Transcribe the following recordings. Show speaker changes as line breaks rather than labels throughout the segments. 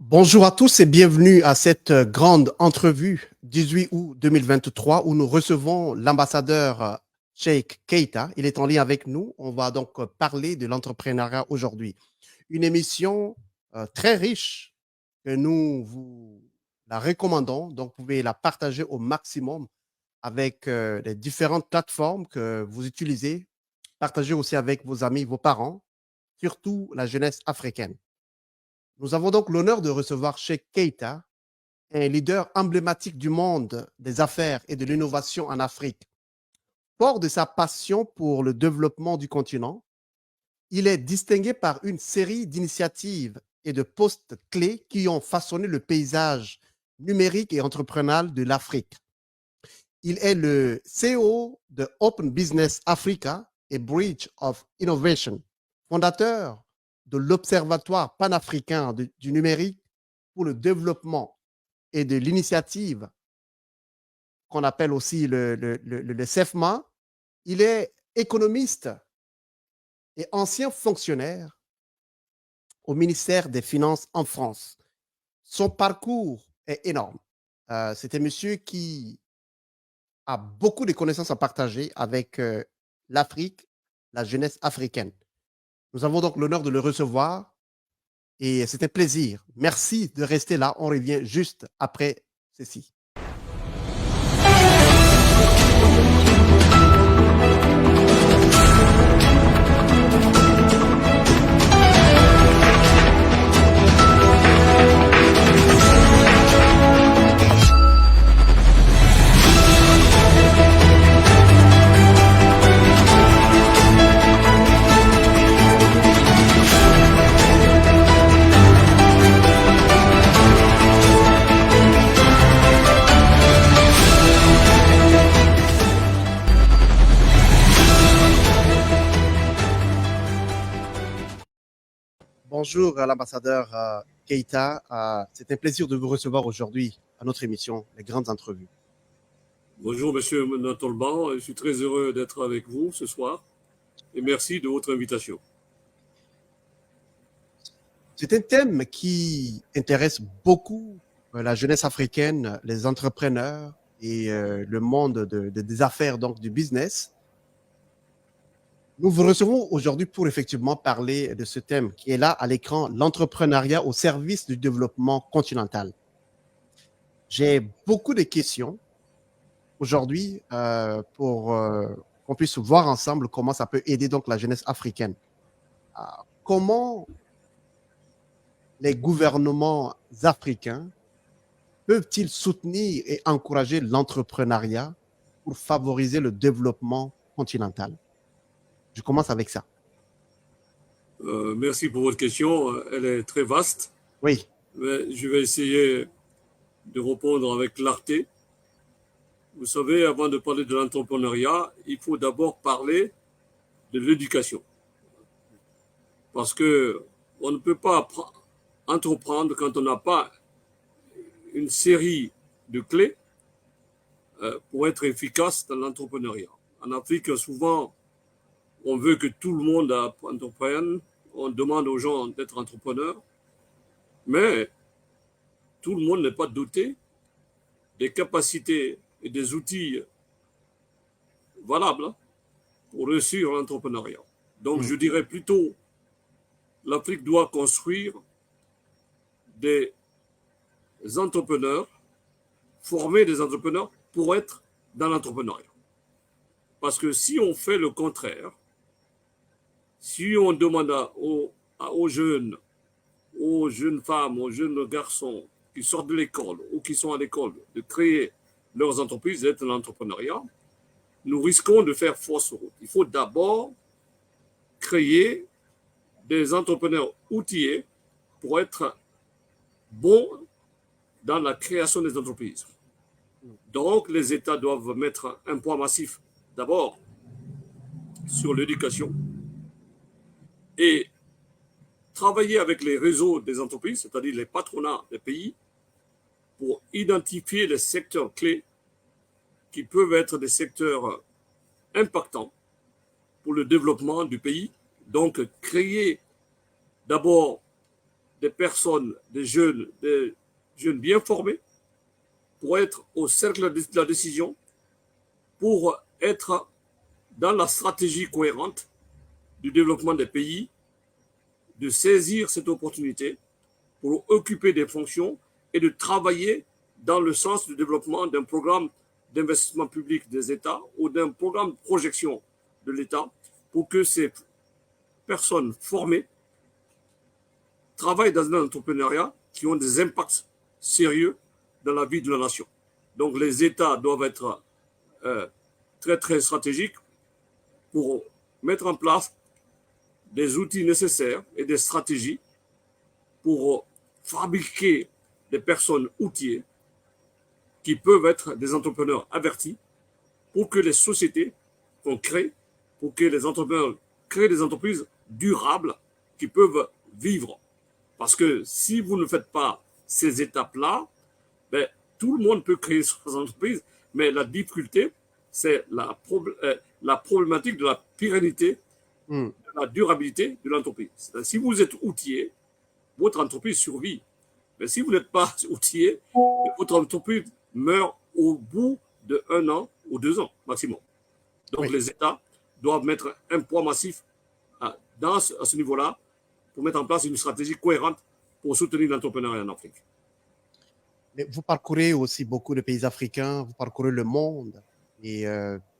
Bonjour à tous et bienvenue à cette grande entrevue 18 août 2023 où nous recevons l'ambassadeur Sheikh Keita. Il est en lien avec nous. On va donc parler de l'entrepreneuriat aujourd'hui. Une émission très riche que nous vous la recommandons. Donc, vous pouvez la partager au maximum avec les différentes plateformes que vous utilisez. Partagez aussi avec vos amis, vos parents, surtout la jeunesse africaine. Nous avons donc l'honneur de recevoir Sheikh Keita, un leader emblématique du monde des affaires et de l'innovation en Afrique. Fort de sa passion pour le développement du continent, il est distingué par une série d'initiatives et de postes clés qui ont façonné le paysage numérique et entrepreneurial de l'Afrique. Il est le CEO de Open Business Africa et Bridge of Innovation, fondateur de l'Observatoire panafricain du numérique pour le développement et de l'initiative qu'on appelle aussi le CEFMA. Il est économiste et ancien fonctionnaire au ministère des Finances en France. Son parcours est énorme. C'est un monsieur qui a beaucoup de connaissances à partager avec l'Afrique, la jeunesse africaine. Nous avons donc l'honneur de le recevoir et c'est un plaisir. Merci de rester là. On revient juste après ceci. Bonjour à l'ambassadeur Keita. C'est un plaisir de vous recevoir aujourd'hui à notre émission, Les Grandes Entrevues.
Bonjour, monsieur Natolban. Je suis très heureux d'être avec vous ce soir et merci de votre invitation.
C'est un thème qui intéresse beaucoup la jeunesse africaine, les entrepreneurs et le monde des affaires, donc du business. Nous vous recevons aujourd'hui pour effectivement parler de ce thème qui est là à l'écran, l'entrepreneuriat au service du développement continental. J'ai beaucoup de questions aujourd'hui pour qu'on puisse voir ensemble comment ça peut aider donc la jeunesse africaine. Comment les gouvernements africains peuvent-ils soutenir et encourager l'entrepreneuriat pour favoriser le développement continental? Je commence avec ça.
Merci pour votre question. Elle est très vaste.
Oui.
Mais je vais essayer de répondre avec clarté. Vous savez, avant de parler de l'entrepreneuriat, il faut d'abord parler de l'éducation. Parce que on ne peut pas entreprendre quand on n'a pas une série de clés pour être efficace dans l'entrepreneuriat. En Afrique, souvent, on veut que tout le monde entreprenne. On demande aux gens d'être entrepreneurs. Mais tout le monde n'est pas doté des capacités et des outils valables pour réussir l'entrepreneuriat. Donc, je dirais plutôt, l'Afrique doit construire des entrepreneurs, former des entrepreneurs pour être dans l'entrepreneuriat. Parce que si on fait le contraire, si on demande aux jeunes femmes, aux jeunes garçons qui sortent de l'école ou qui sont à l'école de créer leurs entreprises, d'être dans l'entrepreneuriat, nous risquons de faire fausse route. Il faut d'abord créer des entrepreneurs outillés pour être bons dans la création des entreprises. Donc, les États doivent mettre un poids massif d'abord sur l'éducation et travailler avec les réseaux des entreprises, c'est-à-dire les patronats des pays, pour identifier les secteurs clés qui peuvent être des secteurs impactants pour le développement du pays. Donc, créer d'abord des personnes, des jeunes bien formés pour être au cercle de la décision, pour être dans la stratégie cohérente du développement des pays, de saisir cette opportunité pour occuper des fonctions et de travailler dans le sens du développement d'un programme d'investissement public des États ou d'un programme de projection de l'État pour que ces personnes formées travaillent dans un entrepreneuriat qui ont des impacts sérieux dans la vie de la nation. Donc les États doivent être très très stratégiques pour mettre en place des outils nécessaires et des stratégies pour fabriquer des personnes outillées qui peuvent être des entrepreneurs avertis pour que les sociétés qu'on crée, pour que les entrepreneurs créent des entreprises durables qui peuvent vivre. Parce que si vous ne faites pas ces étapes-là, ben, tout le monde peut créer son entreprise, mais la difficulté, c'est la problématique de la pérennité, de la durabilité de l'entreprise. Si vous êtes outillé, votre entreprise survit. Mais si vous n'êtes pas outillé, votre entreprise meurt au bout de 1 an ou 2 ans maximum. Donc les États doivent mettre un poids massif à ce niveau-là pour mettre en place une stratégie cohérente pour soutenir l'entrepreneuriat en Afrique.
Mais vous parcourez aussi beaucoup de pays africains, vous parcourez le monde. Et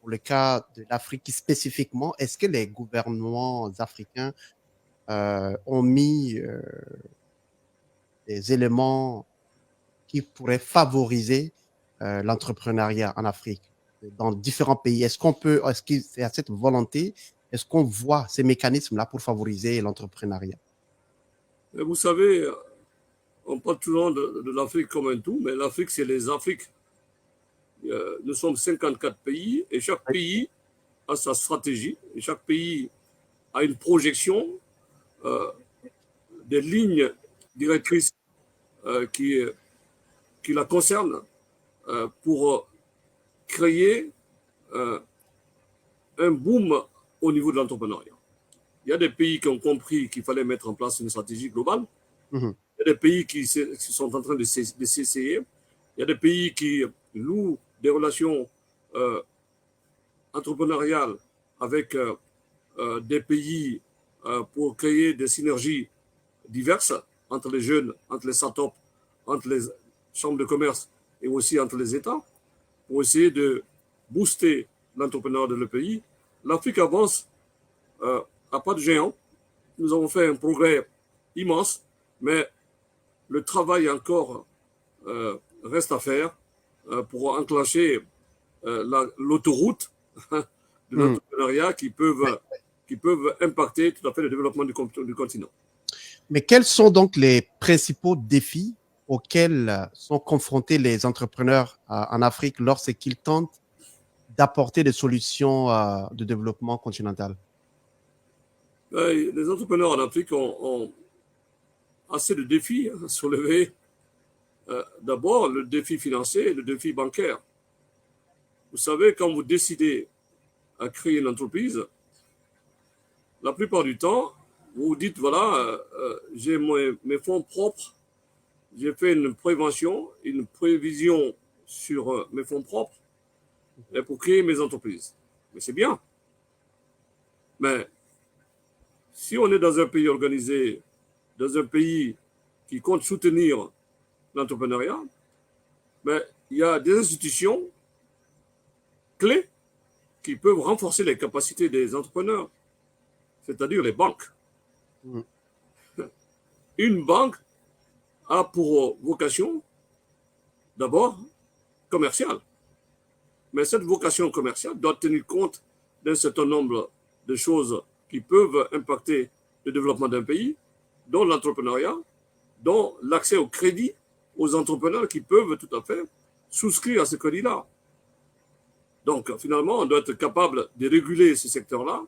pour le cas de l'Afrique spécifiquement, est-ce que les gouvernements africains ont mis des éléments qui pourraient favoriser l'entrepreneuriat en Afrique dans différents pays? Est-ce que c'est à cette volonté, est-ce qu'on voit ces mécanismes-là pour favoriser l'entrepreneuriat?
Vous savez, on parle toujours de l'Afrique comme un tout, mais l'Afrique, c'est les Afriques. Nous sommes 54 pays et chaque pays a sa stratégie et chaque pays a une projection, des lignes directrices qui la concernent pour créer un boom au niveau de l'entrepreneuriat. Il y a des pays qui ont compris qu'il fallait mettre en place une stratégie globale. Il y a des pays qui sont en train de s'essayer. Il y a des pays qui louent des relations entrepreneuriales avec des pays pour créer des synergies diverses entre les jeunes, entre les startups, entre les chambres de commerce et aussi entre les États pour essayer de booster l'entrepreneuriat de le pays. L'Afrique avance à pas de géant. Nous avons fait un progrès immense, mais le travail encore reste à faire pour enclencher l'autoroute de l'entrepreneuriat qui peuvent impacter tout à fait le développement du continent.
Mais quels sont donc les principaux défis auxquels sont confrontés les entrepreneurs en Afrique lorsqu'ils tentent d'apporter des solutions de développement continental?
Les entrepreneurs en Afrique ont assez de défis à soulever. D'abord, le défi financier et le défi bancaire. Vous savez, quand vous décidez à créer une entreprise, la plupart du temps, vous vous dites, voilà, j'ai mes fonds propres, j'ai fait une prévention, une prévision sur mes fonds propres pour créer mes entreprises. Mais c'est bien. Mais si on est dans un pays organisé, dans un pays qui compte soutenir l'entrepreneuriat, mais il y a des institutions clés qui peuvent renforcer les capacités des entrepreneurs, c'est-à-dire les banques. Une banque a pour vocation d'abord commerciale. Mais cette vocation commerciale doit tenir compte d'un certain nombre de choses qui peuvent impacter le développement d'un pays, dont l'entrepreneuriat, dont l'accès au crédit aux entrepreneurs qui peuvent tout à fait souscrire à ce crédit-là. Donc, finalement, on doit être capable de réguler ce secteur-là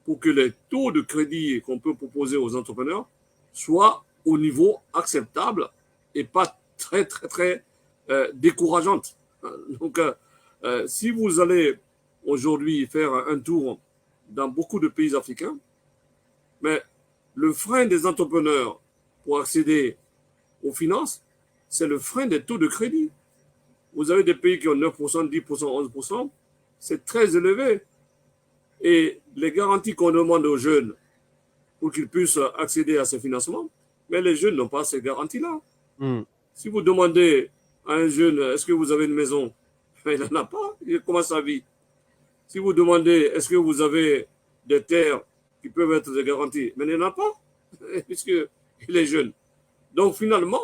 pour que les taux de crédit qu'on peut proposer aux entrepreneurs soient au niveau acceptable et pas très, très, très décourageante. Donc, si vous allez aujourd'hui faire un tour dans beaucoup de pays africains, mais le frein des entrepreneurs pour accéder aux finances, c'est le frein des taux de crédit. Vous avez des pays qui ont 9%, 10%, 11%, c'est très élevé. Et les garanties qu'on demande aux jeunes pour qu'ils puissent accéder à ces financements, mais les jeunes n'ont pas ces garanties-là. Si vous demandez à un jeune, est-ce que vous avez une maison? Il n'en a pas, il commence sa vie. Si vous demandez, est-ce que vous avez des terres qui peuvent être des garanties? Mais il n'en a pas, puisqu'il est jeune. Donc finalement,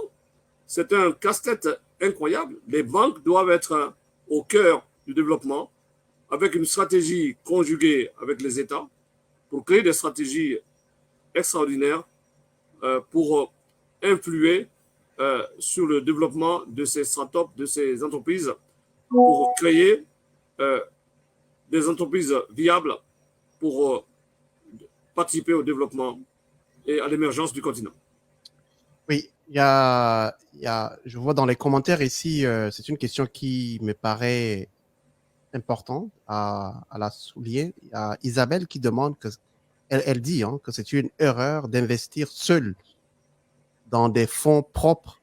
c'est un casse-tête incroyable. Les banques doivent être au cœur du développement avec une stratégie conjuguée avec les États pour créer des stratégies extraordinaires pour influer sur le développement de ces startups, de ces entreprises, pour créer des entreprises viables pour participer au développement et à l'émergence du continent.
Oui, je vois dans les commentaires ici, c'est une question qui me paraît importante à la souligner. Il y a Isabelle qui demande elle dit que c'est une erreur d'investir seul dans des fonds propres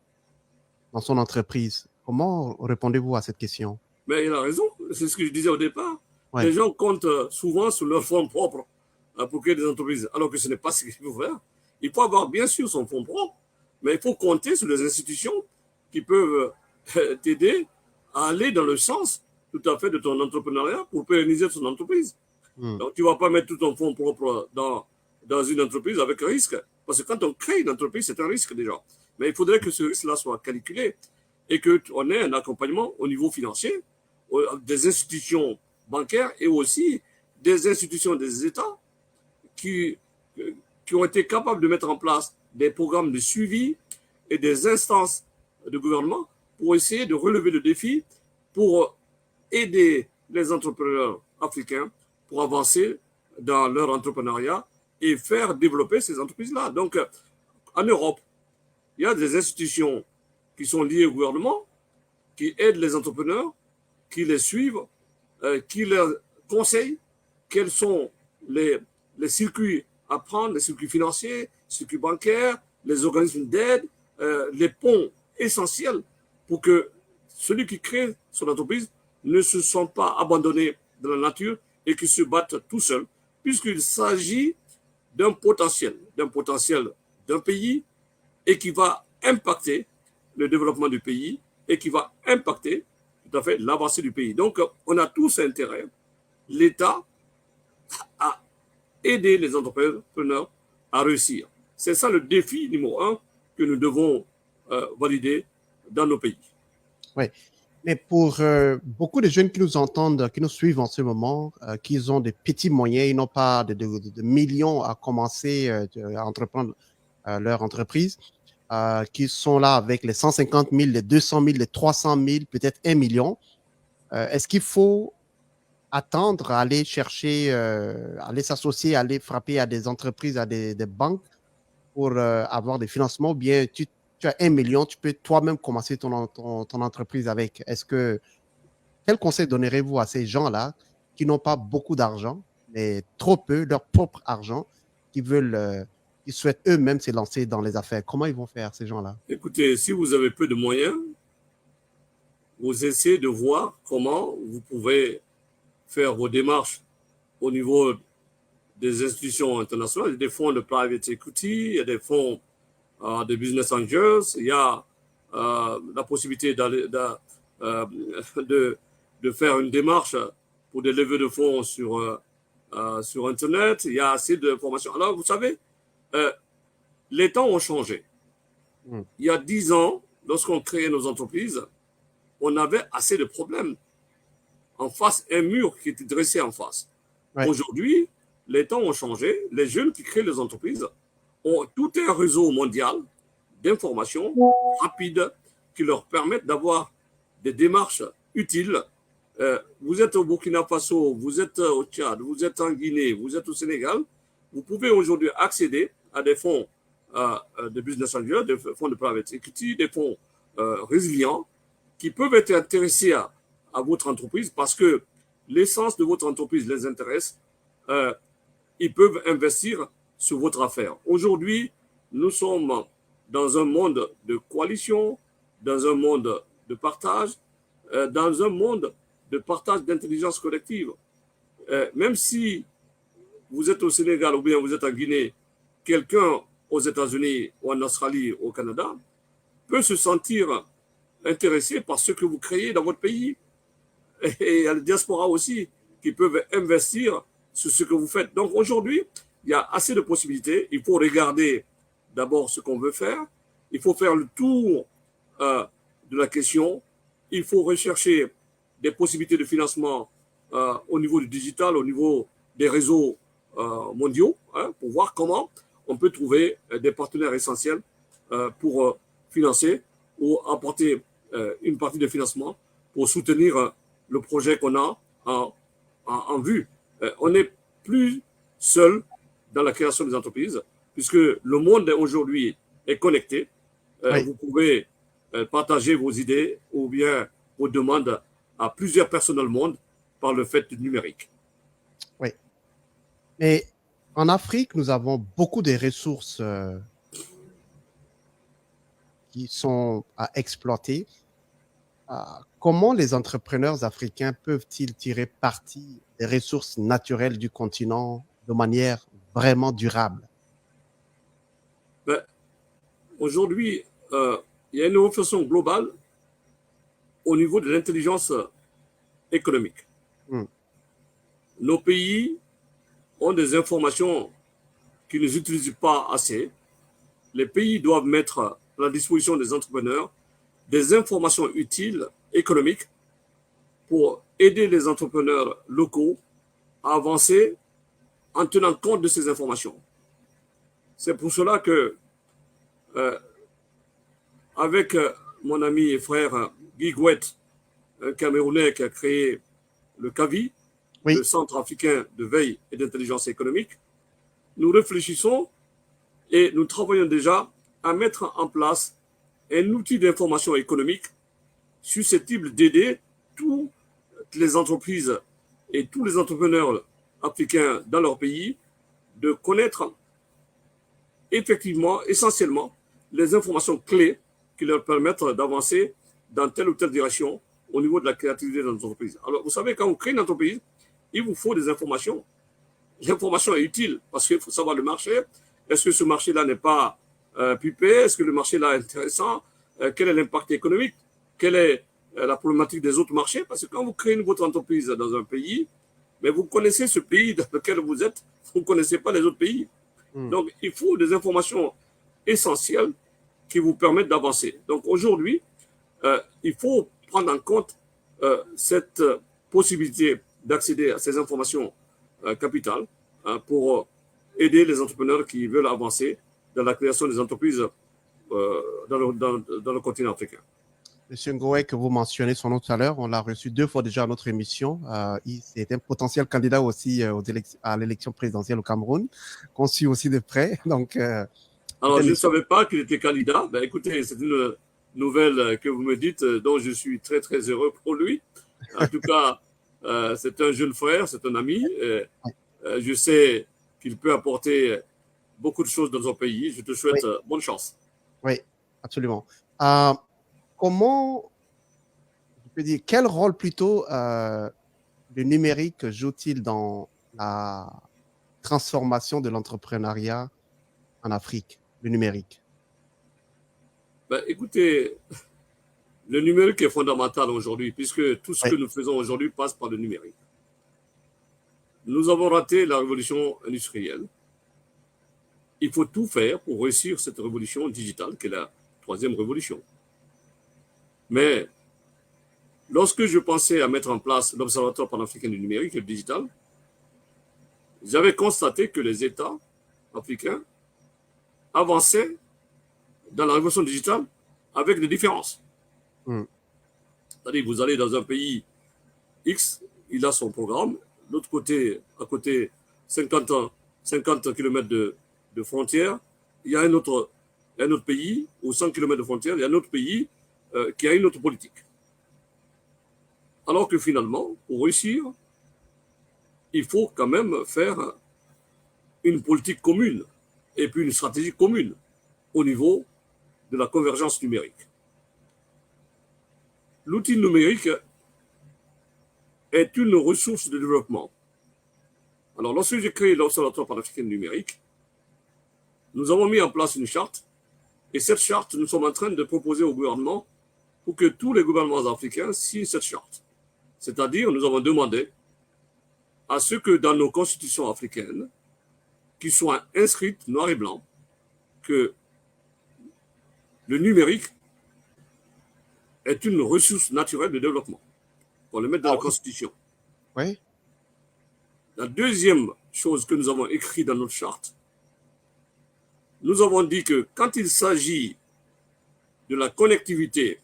dans son entreprise. Comment répondez-vous à cette question?
Mais il a raison, c'est ce que je disais au départ.
Ouais.
Les gens comptent souvent sur leurs fonds propres pour créer des entreprises, alors que ce n'est pas ce qu'il faut faire. Il faut avoir bien sûr son fonds propre, mais il faut compter sur les institutions qui peuvent t'aider à aller dans le sens tout à fait de ton entrepreneuriat pour pérenniser ton entreprise. Donc, tu ne vas pas mettre tout ton fonds propre dans une entreprise avec un risque. Parce que quand on crée une entreprise, c'est un risque déjà. Mais il faudrait que ce risque-là soit calculé et qu'on ait un accompagnement au niveau financier, des institutions bancaires et aussi des institutions des États qui ont été capables de mettre en place des programmes de suivi et des instances de gouvernement pour essayer de relever le défi, pour aider les entrepreneurs africains pour avancer dans leur entrepreneuriat et faire développer ces entreprises-là. Donc, en Europe, il y a des institutions qui sont liées au gouvernement, qui aident les entrepreneurs, qui les suivent, qui leur conseillent quels sont les circuits à prendre, les circuits financiers, les circuits bancaires, les organismes d'aide, les ponts essentiels pour que celui qui crée son entreprise ne se sent pas abandonné dans la nature et qui se batte tout seul, puisqu'il s'agit d'un potentiel d'un pays et qui va impacter le développement du pays et qui va impacter tout à fait l'avancée du pays. Donc, on a tous intérêt, l'État, à aider les entrepreneurs à réussir. C'est ça le défi numéro 1 que nous devons valider dans nos pays.
Oui. Mais pour beaucoup de jeunes qui nous entendent, qui nous suivent en ce moment, qui ont des petits moyens, ils n'ont pas de millions à commencer à entreprendre leur entreprise, qui sont là avec les 150 000, les 200 000, les 300 000, peut-être 1 million, est-ce qu'il faut attendre à aller chercher, aller s'associer, aller frapper à des entreprises, à des banques pour avoir des financements, ou bien tu as 1 million, tu peux toi-même commencer ton entreprise avec. Quel conseil donnerez-vous à ces gens-là qui n'ont pas beaucoup d'argent, mais trop peu, leur propre argent, qui souhaitent eux-mêmes se lancer dans les affaires? Comment ils vont faire, ces gens-là?
Écoutez, si vous avez peu de moyens, vous essayez de voir comment vous pouvez faire vos démarches au niveau des institutions internationales. Il y a des fonds de private equity, il y a des fonds de business angels, il y a la possibilité de faire une démarche pour des levées de fonds sur Internet. Il y a assez d'informations. Alors, vous savez, les temps ont changé. Il y a 10 ans, lorsqu'on créait nos entreprises, on avait assez de problèmes. En face, un mur qui était dressé en face. Ouais. Aujourd'hui, les temps ont changé. Les jeunes qui créent les entreprises ont tout un réseau mondial d'informations rapides qui leur permettent d'avoir des démarches utiles. Vous êtes au Burkina Faso, vous êtes au Tchad, vous êtes en Guinée, vous êtes au Sénégal. Vous pouvez aujourd'hui accéder à des fonds de business angels, des fonds de private equity, des fonds résilients qui peuvent être intéressés à votre entreprise parce que l'essence de votre entreprise les intéresse. Ils peuvent investir sur votre affaire. Aujourd'hui, nous sommes dans un monde de coalition, dans un monde de partage, dans un monde de partage d'intelligence collective. Même si vous êtes au Sénégal ou bien vous êtes en Guinée, quelqu'un aux États-Unis ou en Australie ou au Canada peut se sentir intéressé par ce que vous créez dans votre pays. Et il y a la diaspora aussi qui peuvent investir sur ce que vous faites. Donc aujourd'hui, il y a assez de possibilités. Il faut regarder d'abord ce qu'on veut faire. Il faut faire le tour de la question. Il faut rechercher des possibilités de financement au niveau du digital, au niveau des réseaux mondiaux, pour voir comment on peut trouver des partenaires essentiels pour financer ou apporter une partie de financement pour soutenir le projet qu'on a en vue. On n'est plus seul dans la création des entreprises, puisque le monde aujourd'hui est connecté.
Oui.
Vous pouvez partager vos idées ou bien vos demandes à plusieurs personnes dans le monde par le fait du numérique.
Oui. Mais en Afrique, nous avons beaucoup de ressources qui sont à exploiter. Comment les entrepreneurs africains peuvent-ils tirer parti des ressources naturelles du continent de manière vraiment durable?
Ben, aujourd'hui, il y a une réflexion globale au niveau de l'intelligence économique. Nos pays ont des informations qu'ils n'utilisent pas assez. Les pays doivent mettre à la disposition des entrepreneurs des informations utiles, économiques, pour aider les entrepreneurs locaux à avancer en tenant compte de ces informations. C'est pour cela que, avec mon ami et frère Guy Gouet, un Camerounais qui a créé le CAVI,
Oui.
le Centre africain de veille et d'intelligence économique, nous réfléchissons et nous travaillons déjà à mettre en place un outil d'information économique susceptible d'aider toutes les entreprises et tous les entrepreneurs africains dans leur pays de connaître effectivement, essentiellement, les informations clés qui leur permettent d'avancer dans telle ou telle direction au niveau de la créativité de l'entreprise. Alors, vous savez, quand on crée une entreprise, il vous faut des informations. L'information est utile parce qu'il faut savoir le marché. Est-ce que ce marché-là n'est pas pipé? Est-ce que le marché-là est intéressant? Quel est l'impact économique? Quelle est la problématique des autres marchés? Parce que quand vous créez votre entreprise dans un pays, mais vous connaissez ce pays dans lequel vous êtes, vous ne connaissez pas les autres pays. Donc, il faut des informations essentielles qui vous permettent d'avancer. Donc, aujourd'hui, il faut prendre en compte cette possibilité d'accéder à ces informations capitales pour aider les entrepreneurs qui veulent avancer dans la création des entreprises dans le continent africain.
Monsieur Ngoé, que vous mentionnez son nom tout à l'heure, on l'a reçu 2 fois déjà à notre émission. C'est un potentiel candidat aussi à l'élection présidentielle au Cameroun, qu'on suit aussi de près. Donc,
alors, je ne savais pas qu'il était candidat. Ben, écoutez, c'est une nouvelle que vous me dites, dont je suis très, très heureux pour lui. En tout cas, c'est un jeune frère, c'est un ami. Je sais qu'il peut apporter beaucoup de choses dans son pays. Je te souhaite bonne chance.
Oui, absolument. Comment, je peux dire, quel rôle plutôt le numérique joue-t-il dans la transformation de l'entrepreneuriat en Afrique, le numérique?
Ben, écoutez, le numérique est fondamental aujourd'hui, puisque tout ce que nous faisons aujourd'hui passe par le numérique. Nous avons raté la révolution industrielle. Il faut tout faire pour réussir cette révolution digitale, qui est la 3e révolution. Mais lorsque je pensais à mettre en place l'Observatoire panafricain du numérique et du digital, j'avais constaté que les États africains avançaient dans la révolution digitale avec des différences. C'est-à-dire, vous allez dans un pays X, il a son programme, l'autre côté, à côté, 50 km de frontières, il y a un autre pays, ou 100 km de frontières, il y a un autre pays qui a une autre politique. Alors que finalement, pour réussir, il faut quand même faire une politique commune et puis une stratégie commune au niveau de la convergence numérique. L'outil numérique est une ressource de développement. Alors, lorsque j'ai créé l'Observatoire panafricain numérique, nous avons mis en place une charte, et cette charte, nous sommes en train de proposer au gouvernement pour que tous les gouvernements africains signent cette charte. C'est-à-dire, nous avons demandé à ce que dans nos constitutions africaines, qu'il soit inscrites noir et blanc, que le numérique est une ressource naturelle de développement. Pour le mettre dans la Constitution.
Oui.
La deuxième chose que nous avons écrite dans notre charte, nous avons dit que quand il s'agit de la connectivité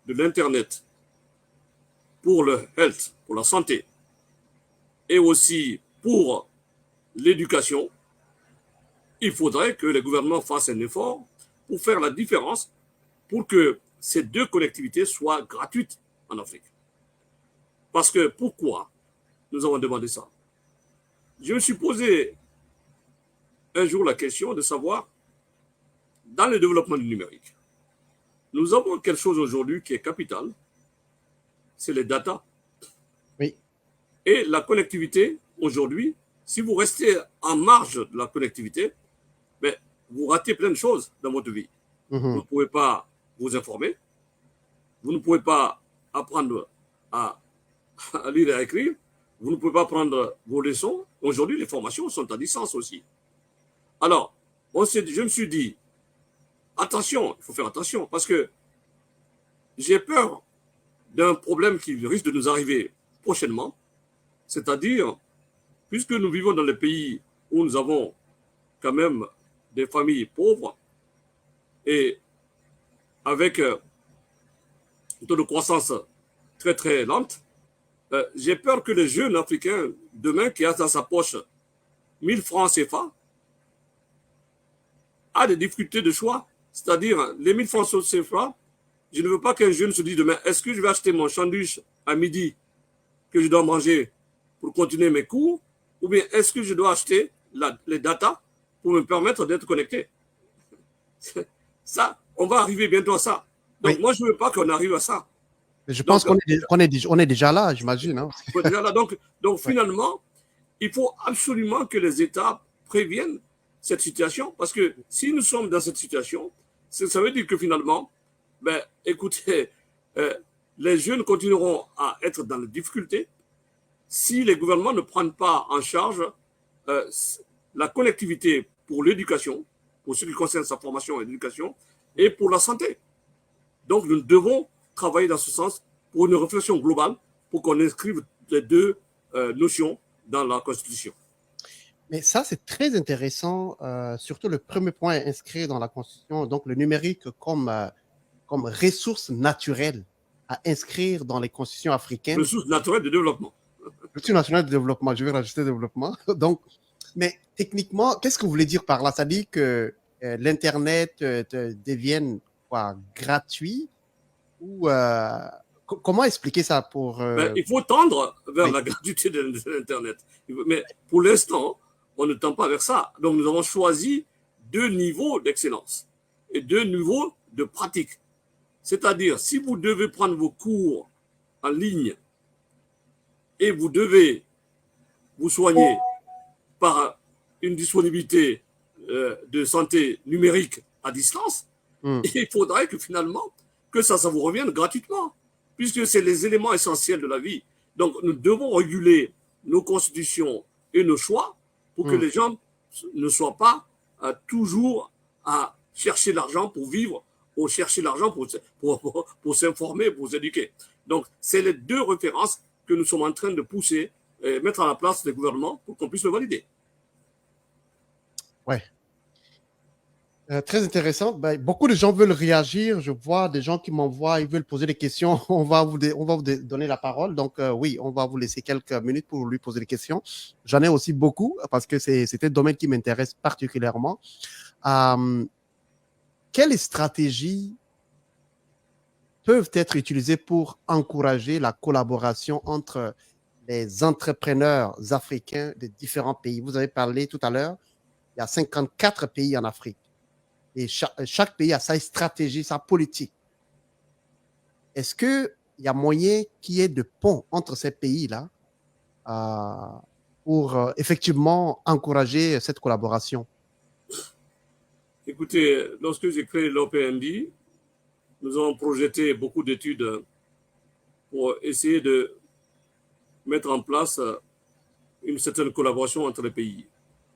de l'Internet pour le health, pour la santé, et aussi pour l'éducation, il faudrait que les gouvernements fassent un effort pour faire la différence pour que ces deux connectivités soient gratuites en Afrique. Parce que pourquoi nous avons demandé ça? Je me suis posé un jour la question de savoir, dans le développement du numérique, nous avons quelque chose aujourd'hui qui est capital, c'est les data.
Oui.
Et la connectivité, aujourd'hui, si vous restez en marge de la connectivité, ben, vous ratez plein de choses dans votre vie. Vous ne pouvez pas vous informer, vous ne pouvez pas apprendre à lire et à écrire, vous ne pouvez pas prendre vos leçons. Aujourd'hui, les formations sont à distance aussi. Alors, je me suis dit, attention, il faut faire attention, parce que j'ai peur d'un problème qui risque de nous arriver prochainement, c'est-à-dire, puisque nous vivons dans les pays où nous avons quand même des familles pauvres et avec un taux de croissance très très lente, j'ai peur que les jeunes africains, demain, qui a dans sa poche 1000 francs CFA, a des difficultés de choix. C'est-à-dire, les 1000 francs CFA, je ne veux pas qu'un jeune se dise demain, est-ce que je vais acheter mon sandwich à midi que je dois manger pour continuer mes cours, ou bien est-ce que je dois acheter les data pour me permettre d'être connecté? Ça, on va arriver bientôt à ça. Donc, moi, je ne veux pas qu'on arrive à ça.
Je pense qu'on est déjà là, j'imagine. Hein?
Donc, finalement, il faut absolument que les États préviennent cette situation, parce que si nous sommes dans cette situation, ça veut dire que finalement, ben, écoutez, les jeunes continueront à être dans les difficultés si les gouvernements ne prennent pas en charge la connectivité pour l'éducation, pour ce qui concerne sa formation et l'éducation, et pour la santé. Donc, nous devons travailler dans ce sens pour une réflexion globale, pour qu'on inscrive les deux notions dans la Constitution.
Mais ça, c'est très intéressant, surtout le premier point inscrit dans la Constitution, donc le numérique comme ressource naturelle à inscrire dans les constitutions africaines.
Ressource naturelle de développement.
Ressource naturelle de développement, je vais rajouter développement. Donc, mais techniquement, qu'est-ce que vous voulez dire par là? Ça dit que l'Internet devienne gratuit ou comment expliquer ça pour...
Ben, il faut tendre vers la gratuité de l'Internet. Mais pour l'instant, on ne tend pas vers ça. Donc, nous avons choisi deux niveaux d'excellence et deux niveaux de pratique. C'est-à-dire, si vous devez prendre vos cours en ligne et vous devez vous soigner par une disponibilité de santé numérique à distance, il faudrait que finalement, que ça vous revienne gratuitement, puisque c'est les éléments essentiels de la vie. Donc, nous devons réguler nos constitutions et nos choix pour que les gens ne soient pas toujours à chercher l'argent pour vivre ou chercher l'argent pour s'informer, pour s'éduquer. Donc, c'est les deux références que nous sommes en train de pousser et mettre à la place des gouvernements pour qu'on puisse le valider.
Ouais. Très intéressant. Ben, beaucoup de gens veulent réagir. Je vois des gens qui m'envoient, ils veulent poser des questions. On va vous donner la parole. Donc, oui, on va vous laisser quelques minutes pour lui poser des questions. J'en ai aussi beaucoup parce que c'est un domaine qui m'intéresse particulièrement. Quelles stratégies peuvent être utilisées pour encourager la collaboration entre les entrepreneurs africains de différents pays? Vous avez parlé tout à l'heure, il y a 54 pays en Afrique. et chaque pays a sa stratégie, sa politique. Est-ce qu'il y a moyen qu'il y ait de ponts entre ces pays-là pour effectivement encourager cette collaboration?
Écoutez, lorsque j'ai créé l'OPND, nous avons projeté beaucoup d'études pour essayer de mettre en place une certaine collaboration entre les pays,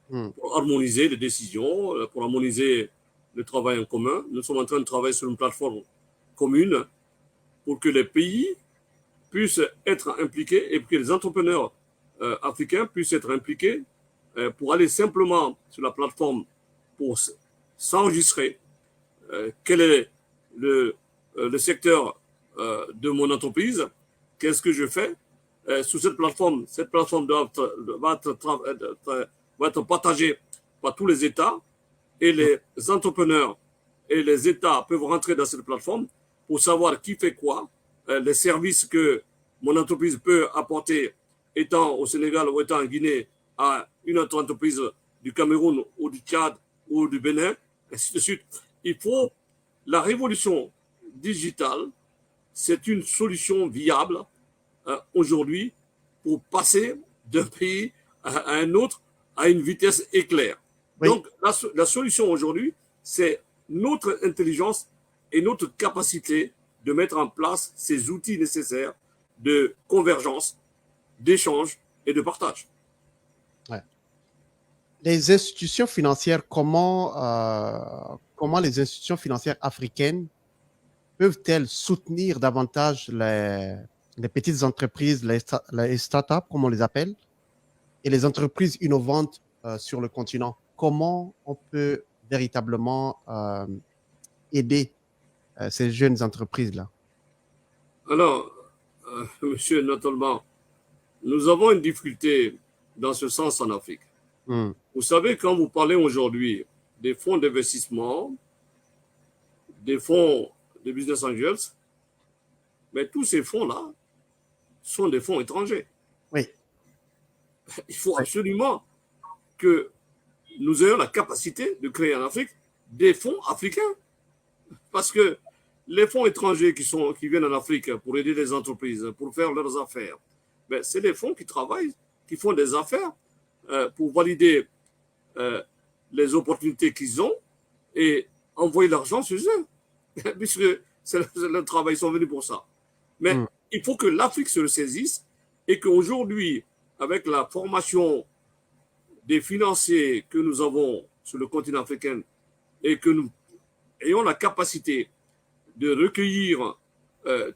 pour harmoniser les décisions, pour harmoniser le travail en commun. Nous sommes en train de travailler sur une plateforme commune pour que les pays puissent être impliqués et que les entrepreneurs africains puissent être impliqués pour aller simplement sur la plateforme pour s'enregistrer. Quel est le secteur de mon entreprise? Qu'est-ce que je fais sur cette plateforme? Cette plateforme va être partagée par tous les États et les entrepreneurs et les États peuvent rentrer dans cette plateforme pour savoir qui fait quoi, les services que mon entreprise peut apporter étant au Sénégal ou étant en Guinée à une autre entreprise du Cameroun ou du Tchad ou du Bénin, ainsi de suite. Il faut la révolution digitale, c'est une solution viable aujourd'hui pour passer d'un pays à un autre à une vitesse éclair. Oui. Donc la solution aujourd'hui, c'est notre intelligence et notre capacité de mettre en place ces outils nécessaires de convergence, d'échange et de partage.
Ouais. Les institutions financières, comment les institutions financières africaines peuvent-elles soutenir davantage les petites entreprises, les startups, comme on les appelle, et les entreprises innovantes sur le continent? Comment on peut véritablement aider ces jeunes entreprises-là?
Alors, Monsieur Natolman, nous avons une difficulté dans ce sens en Afrique. Vous savez, quand vous parlez aujourd'hui des fonds d'investissement, des fonds de business angels, mais tous ces fonds-là sont des fonds étrangers.
Oui.
Il faut absolument que nous ayons la capacité de créer en Afrique des fonds africains. Parce que les fonds étrangers qui viennent en Afrique pour aider les entreprises, pour faire leurs affaires, ben, c'est les fonds qui travaillent, qui font des affaires pour valider les opportunités qu'ils ont et envoyer l'argent chez eux. Puisque c'est le travail, ils sont venus pour ça. Mais il faut que l'Afrique se le saisisse et qu'aujourd'hui, avec la formation des financiers que nous avons sur le continent africain et que nous ayons la capacité de recueillir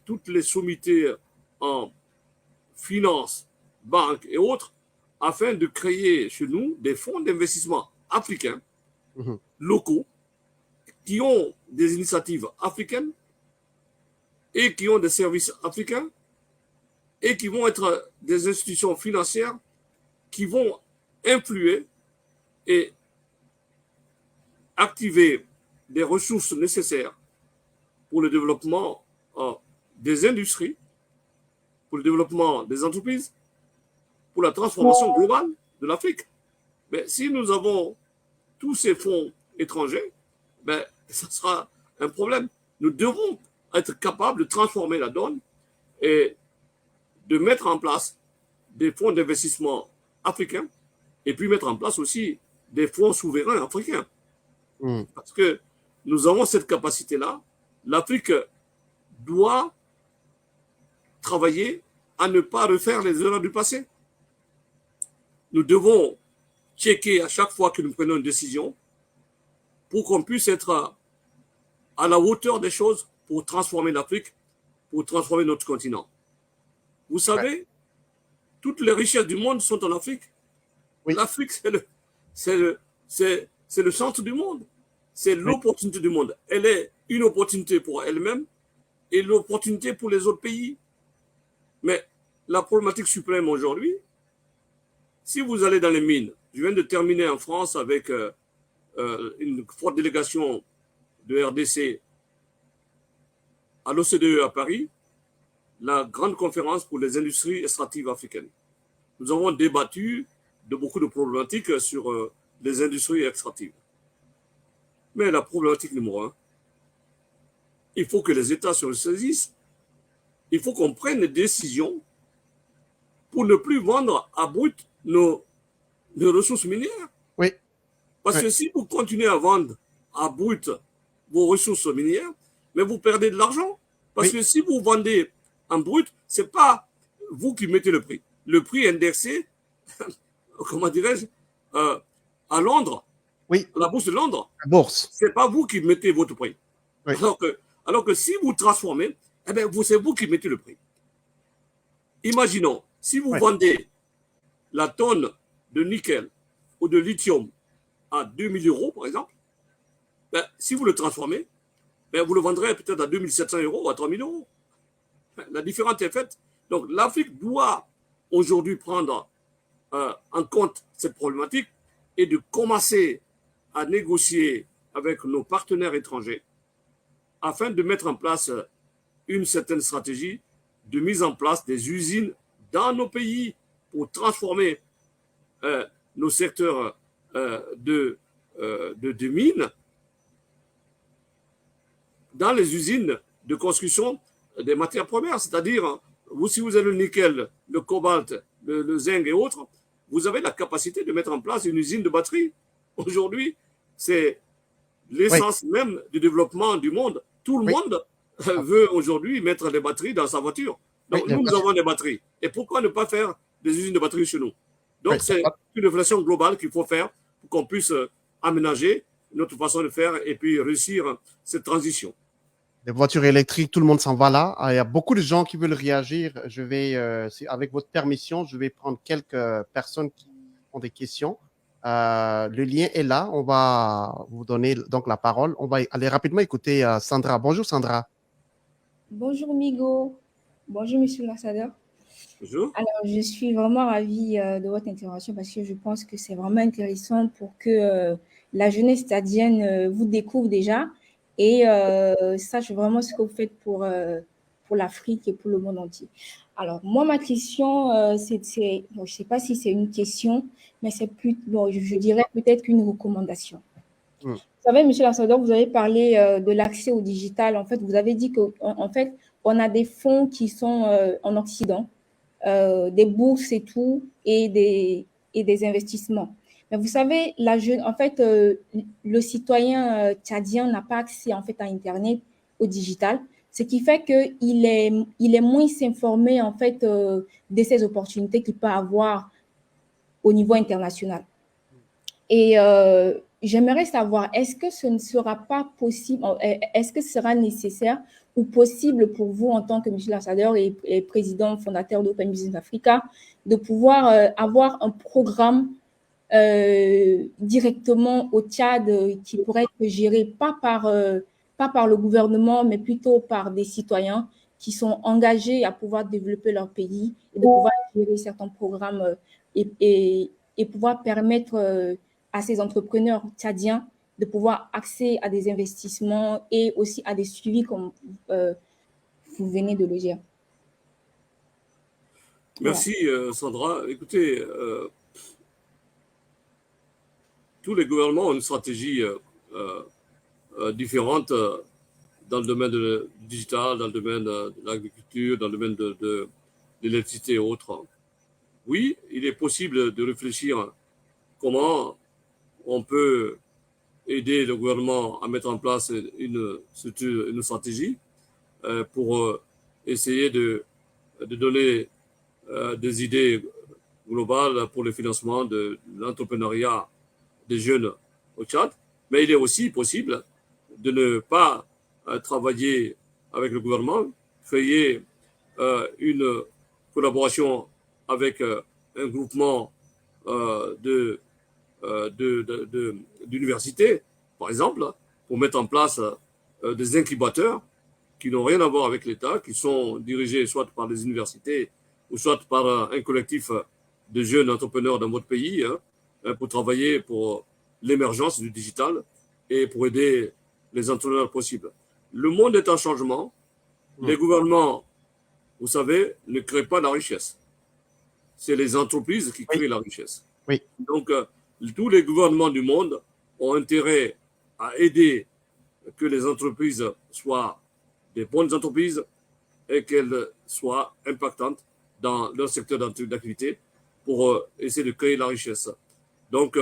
toutes les sommités en finance, banque et autres, afin de créer chez nous des fonds d'investissement africains, locaux, qui ont des initiatives africaines et qui ont des services africains et qui vont être des institutions financières qui vont influer et activer des ressources nécessaires pour le développement des industries, pour le développement des entreprises, pour la transformation globale de l'Afrique. Mais si nous avons tous ces fonds étrangers, ben, ça sera un problème. Nous devons être capables de transformer la donne et de mettre en place des fonds d'investissement africains et puis mettre en place aussi des fonds souverains africains. Parce que nous avons cette capacité-là. L'Afrique doit travailler à ne pas refaire les erreurs du passé. Nous devons checker à chaque fois que nous prenons une décision pour qu'on puisse être à la hauteur des choses pour transformer l'Afrique, pour transformer notre continent. Vous savez, toutes les richesses du monde sont en Afrique. Oui. L'Afrique, c'est le centre du monde. C'est l'opportunité du monde. Elle est une opportunité pour elle-même et l'opportunité pour les autres pays. Mais la problématique suprême aujourd'hui, si vous allez dans les mines, je viens de terminer en France avec une forte délégation de RDC à l'OCDE à Paris, la grande conférence pour les industries extractives africaines. Nous avons débattu de beaucoup de problématiques sur les industries extractives. Mais la problématique numéro un, il faut que les États se ressaisissent. Il faut qu'on prenne des décisions pour ne plus vendre à brut nos ressources minières.
Oui.
Parce
Oui.
que si vous continuez à vendre à brut vos ressources minières, mais vous perdez de l'argent. Parce
Oui.
que si vous vendez en brut, ce n'est pas vous qui mettez le prix. Le prix est indexé, comment dirais-je, à Londres,
Oui.
à la bourse de Londres.
La bourse.
Ce n'est pas vous qui mettez votre prix.
Oui.
Alors que si vous transformez, eh bien, c'est vous qui mettez le prix. Imaginons, si vous
Oui.
vendez la tonne de nickel ou de lithium à 2000 euros, par exemple, ben, si vous le transformez, ben, vous le vendrez peut-être à 2700 euros ou à 3000 euros. La différence est faite. Donc l'Afrique doit aujourd'hui prendre en compte cette problématique et de commencer à négocier avec nos partenaires étrangers afin de mettre en place une certaine stratégie de mise en place des usines dans nos pays pour transformer nos secteurs de mines dans les usines de construction des matières premières. C'est-à-dire, si vous avez le nickel, le cobalt, le zinc et autres, vous avez la capacité de mettre en place une usine de batterie. Aujourd'hui, c'est l'essence même du développement du monde. Tout le monde veut aujourd'hui mettre des batteries dans sa voiture. Donc, nous avons des batteries. Et pourquoi ne pas faire des usines de batterie chez nous? Donc, c'est une réflexion globale qu'il faut faire pour qu'on puisse aménager notre façon de faire et puis réussir cette transition.
Les voitures électriques, tout le monde s'en va là. Il y a beaucoup de gens qui veulent réagir. Je vais, avec votre permission, je vais prendre quelques personnes qui ont des questions. Le lien est là. On va vous donner donc la parole. On va aller rapidement écouter Sandra. Bonjour Sandra.
Bonjour Migo. Bonjour Monsieur l'ambassadeur.
Bonjour.
Alors, je suis vraiment ravie de votre intervention parce que je pense que c'est vraiment intéressant pour que la jeunesse stadienne vous découvre déjà et sache vraiment ce que vous faites pour l'Afrique et pour le monde entier. Alors, moi, ma question, bon, je ne sais pas si c'est une question, mais c'est plus, bon, je dirais peut-être qu'une recommandation. Vous savez, Monsieur l'ambassadeur, vous avez parlé de l'accès au digital. En fait, vous avez dit qu'en fait, on a des fonds qui sont en Occident, des bourses et tout, et des investissements. Mais vous savez, en fait, le citoyen tchadien n'a pas accès en fait à Internet, au digital, ce qui fait qu'il est moins informé en fait de ces opportunités qu'il peut avoir au niveau international. Et j'aimerais savoir, est-ce que ce ne sera pas possible, est-ce que ce sera nécessaire ou possible pour vous, en tant que monsieur l'ambassadeur et président fondateur d'Open Business Africa, de pouvoir avoir un programme directement au Tchad qui pourrait être géré pas par le gouvernement, mais plutôt par des citoyens qui sont engagés à pouvoir développer leur pays et de pouvoir gérer certains programmes et pouvoir permettre à ces entrepreneurs tchadiens de pouvoir accéder à des investissements et aussi à des suivis comme vous venez de le dire.
Merci Sandra. Écoutez, tous les gouvernements ont une stratégie différente dans le domaine du digital, dans le domaine de l'agriculture, dans le domaine de l'électricité et autres. Oui, il est possible de réfléchir comment on peut aider le gouvernement à mettre en place une stratégie pour essayer de donner des idées globales pour le financement de l'entrepreneuriat des jeunes au Tchad. Mais il est aussi possible de ne pas travailler avec le gouvernement, créer une collaboration avec un groupement d'universités, par exemple, pour mettre en place des incubateurs qui n'ont rien à voir avec l'État, qui sont dirigés soit par les universités ou soit par un collectif de jeunes entrepreneurs dans votre pays, pour travailler pour l'émergence du digital et pour aider les entrepreneurs possibles. Le monde est en changement. Les gouvernements, vous savez, ne créent pas la richesse. C'est les entreprises qui créent la richesse.
Oui.
Donc, tous les gouvernements du monde ont intérêt à aider que les entreprises soient des bonnes entreprises et qu'elles soient impactantes dans leur secteur d'activité pour essayer de créer la richesse. Donc,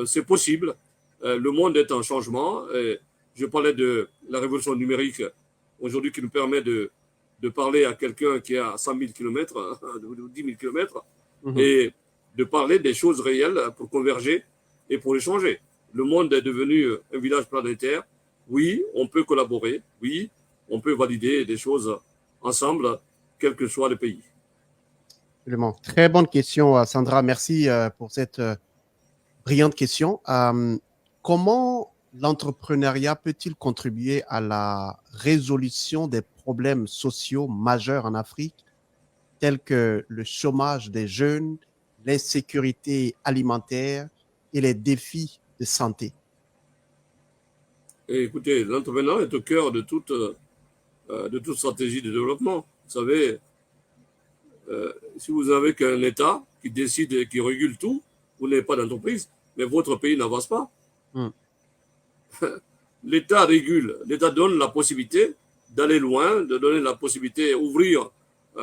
c'est possible. Le monde est en changement. Et je parlais de la révolution numérique aujourd'hui qui nous permet de parler à quelqu'un qui est à 100 000 km, 10 000 km, et de parler des choses réelles pour converger et pour échanger. Le monde est devenu un village planétaire. Oui, on peut collaborer. Oui, on peut valider des choses ensemble, quel que soit le pays.
Absolument. Très bonne question, Sandra. Merci pour cette brillante question. Comment l'entrepreneuriat peut-il contribuer à la résolution des problèmes sociaux majeurs en Afrique, tels que le chômage des jeunes, l'insécurité alimentaire et les défis de santé?
Et écoutez, l'entrepreneuriat est au cœur de toute stratégie de développement. Vous savez, si vous avez qu'un État qui décide et qui régule tout, vous n'avez pas d'entreprise, mais votre pays n'avance pas. L'État régule, l'État donne la possibilité d'aller loin, de donner la possibilité d'ouvrir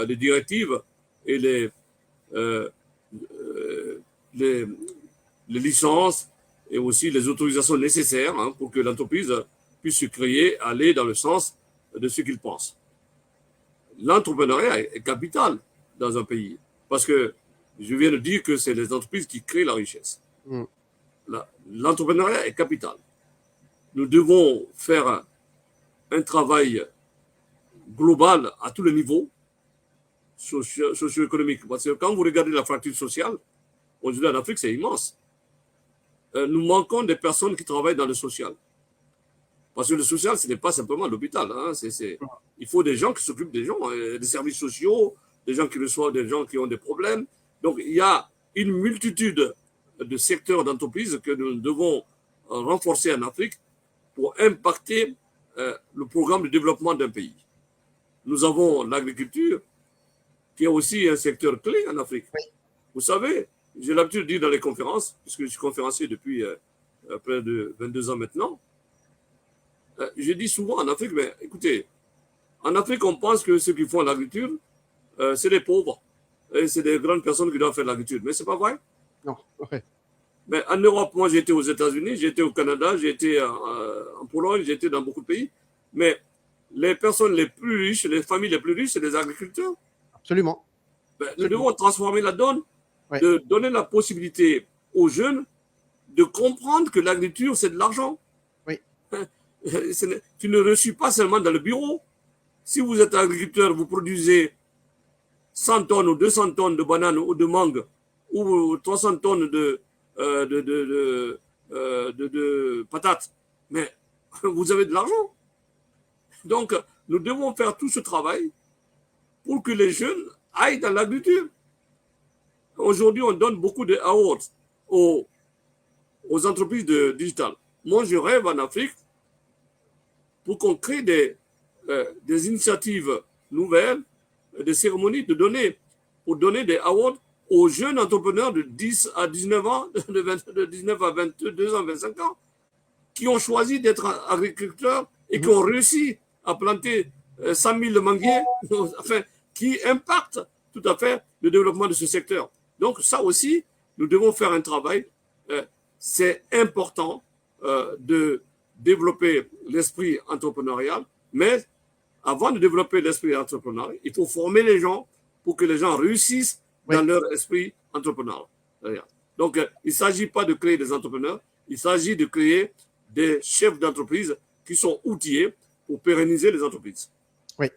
les directives et les licences et aussi les autorisations nécessaires pour que l'entreprise puisse se créer, aller dans le sens de ce qu'il pense. L'entrepreneuriat est capital dans un pays parce que je viens de dire que c'est les entreprises qui créent la richesse. L'entrepreneuriat est capital. Nous devons faire un travail global à tous les niveaux socio-économiques. Parce que quand vous regardez la fracture sociale, aujourd'hui en Afrique, c'est immense. Nous manquons des personnes qui travaillent dans le social. Parce que le social, ce n'est pas simplement l'hôpital. Il faut des gens qui s'occupent des gens, des services sociaux, des gens qui reçoivent des gens qui ont des problèmes. Donc, il y a une multitude de secteurs d'entreprise que nous devons renforcer en Afrique pour impacter le programme de développement d'un pays. Nous avons l'agriculture, qui est aussi un secteur clé en Afrique. Vous savez, j'ai l'habitude de dire dans les conférences, puisque je suis conférencier depuis près de 22 ans maintenant, je dis souvent en Afrique, mais écoutez, en Afrique, on pense que ceux qui font l'agriculture, c'est des pauvres. Et c'est des grandes personnes qui doivent faire l'agriculture. Mais ce n'est pas vrai.
Non, ouais.
Mais en Europe, moi, j'étais aux États-Unis, j'étais au Canada, j'étais en Pologne, j'étais dans beaucoup de pays. Mais les personnes les plus riches, les familles les plus riches, c'est les agriculteurs.
Absolument.
Nous devons transformer la donne, de donner la possibilité aux jeunes de comprendre que l'agriculture, c'est de l'argent.
Oui.
Tu ne reçus pas seulement dans le bureau. Si vous êtes agriculteur, vous produisez 100 tonnes ou 200 tonnes de bananes ou de mangues ou 300 tonnes de patates, mais vous avez de l'argent. Donc, nous devons faire tout ce travail pour que les jeunes aillent dans l'agriculture. Aujourd'hui, on donne beaucoup de awards aux entreprises de digital. Moi, je rêve en Afrique pour qu'on crée des initiatives nouvelles, des cérémonies pour donner des awards aux jeunes entrepreneurs de 10 à 19 ans, de 19 à 22 ans, 25 ans, qui ont choisi d'être agriculteurs et qui ont réussi à planter 100 000 manguiers, enfin, qui impactent tout à fait le développement de ce secteur. Donc ça aussi, nous devons faire un travail. C'est important de développer l'esprit entrepreneurial, mais avant de développer l'esprit entrepreneurial, il faut former les gens pour que les gens réussissent dans leur esprit entrepreneurial. Donc, il ne s'agit pas de créer des entrepreneurs, il s'agit de créer des chefs d'entreprise qui sont outillés pour pérenniser les entreprises.
Oui.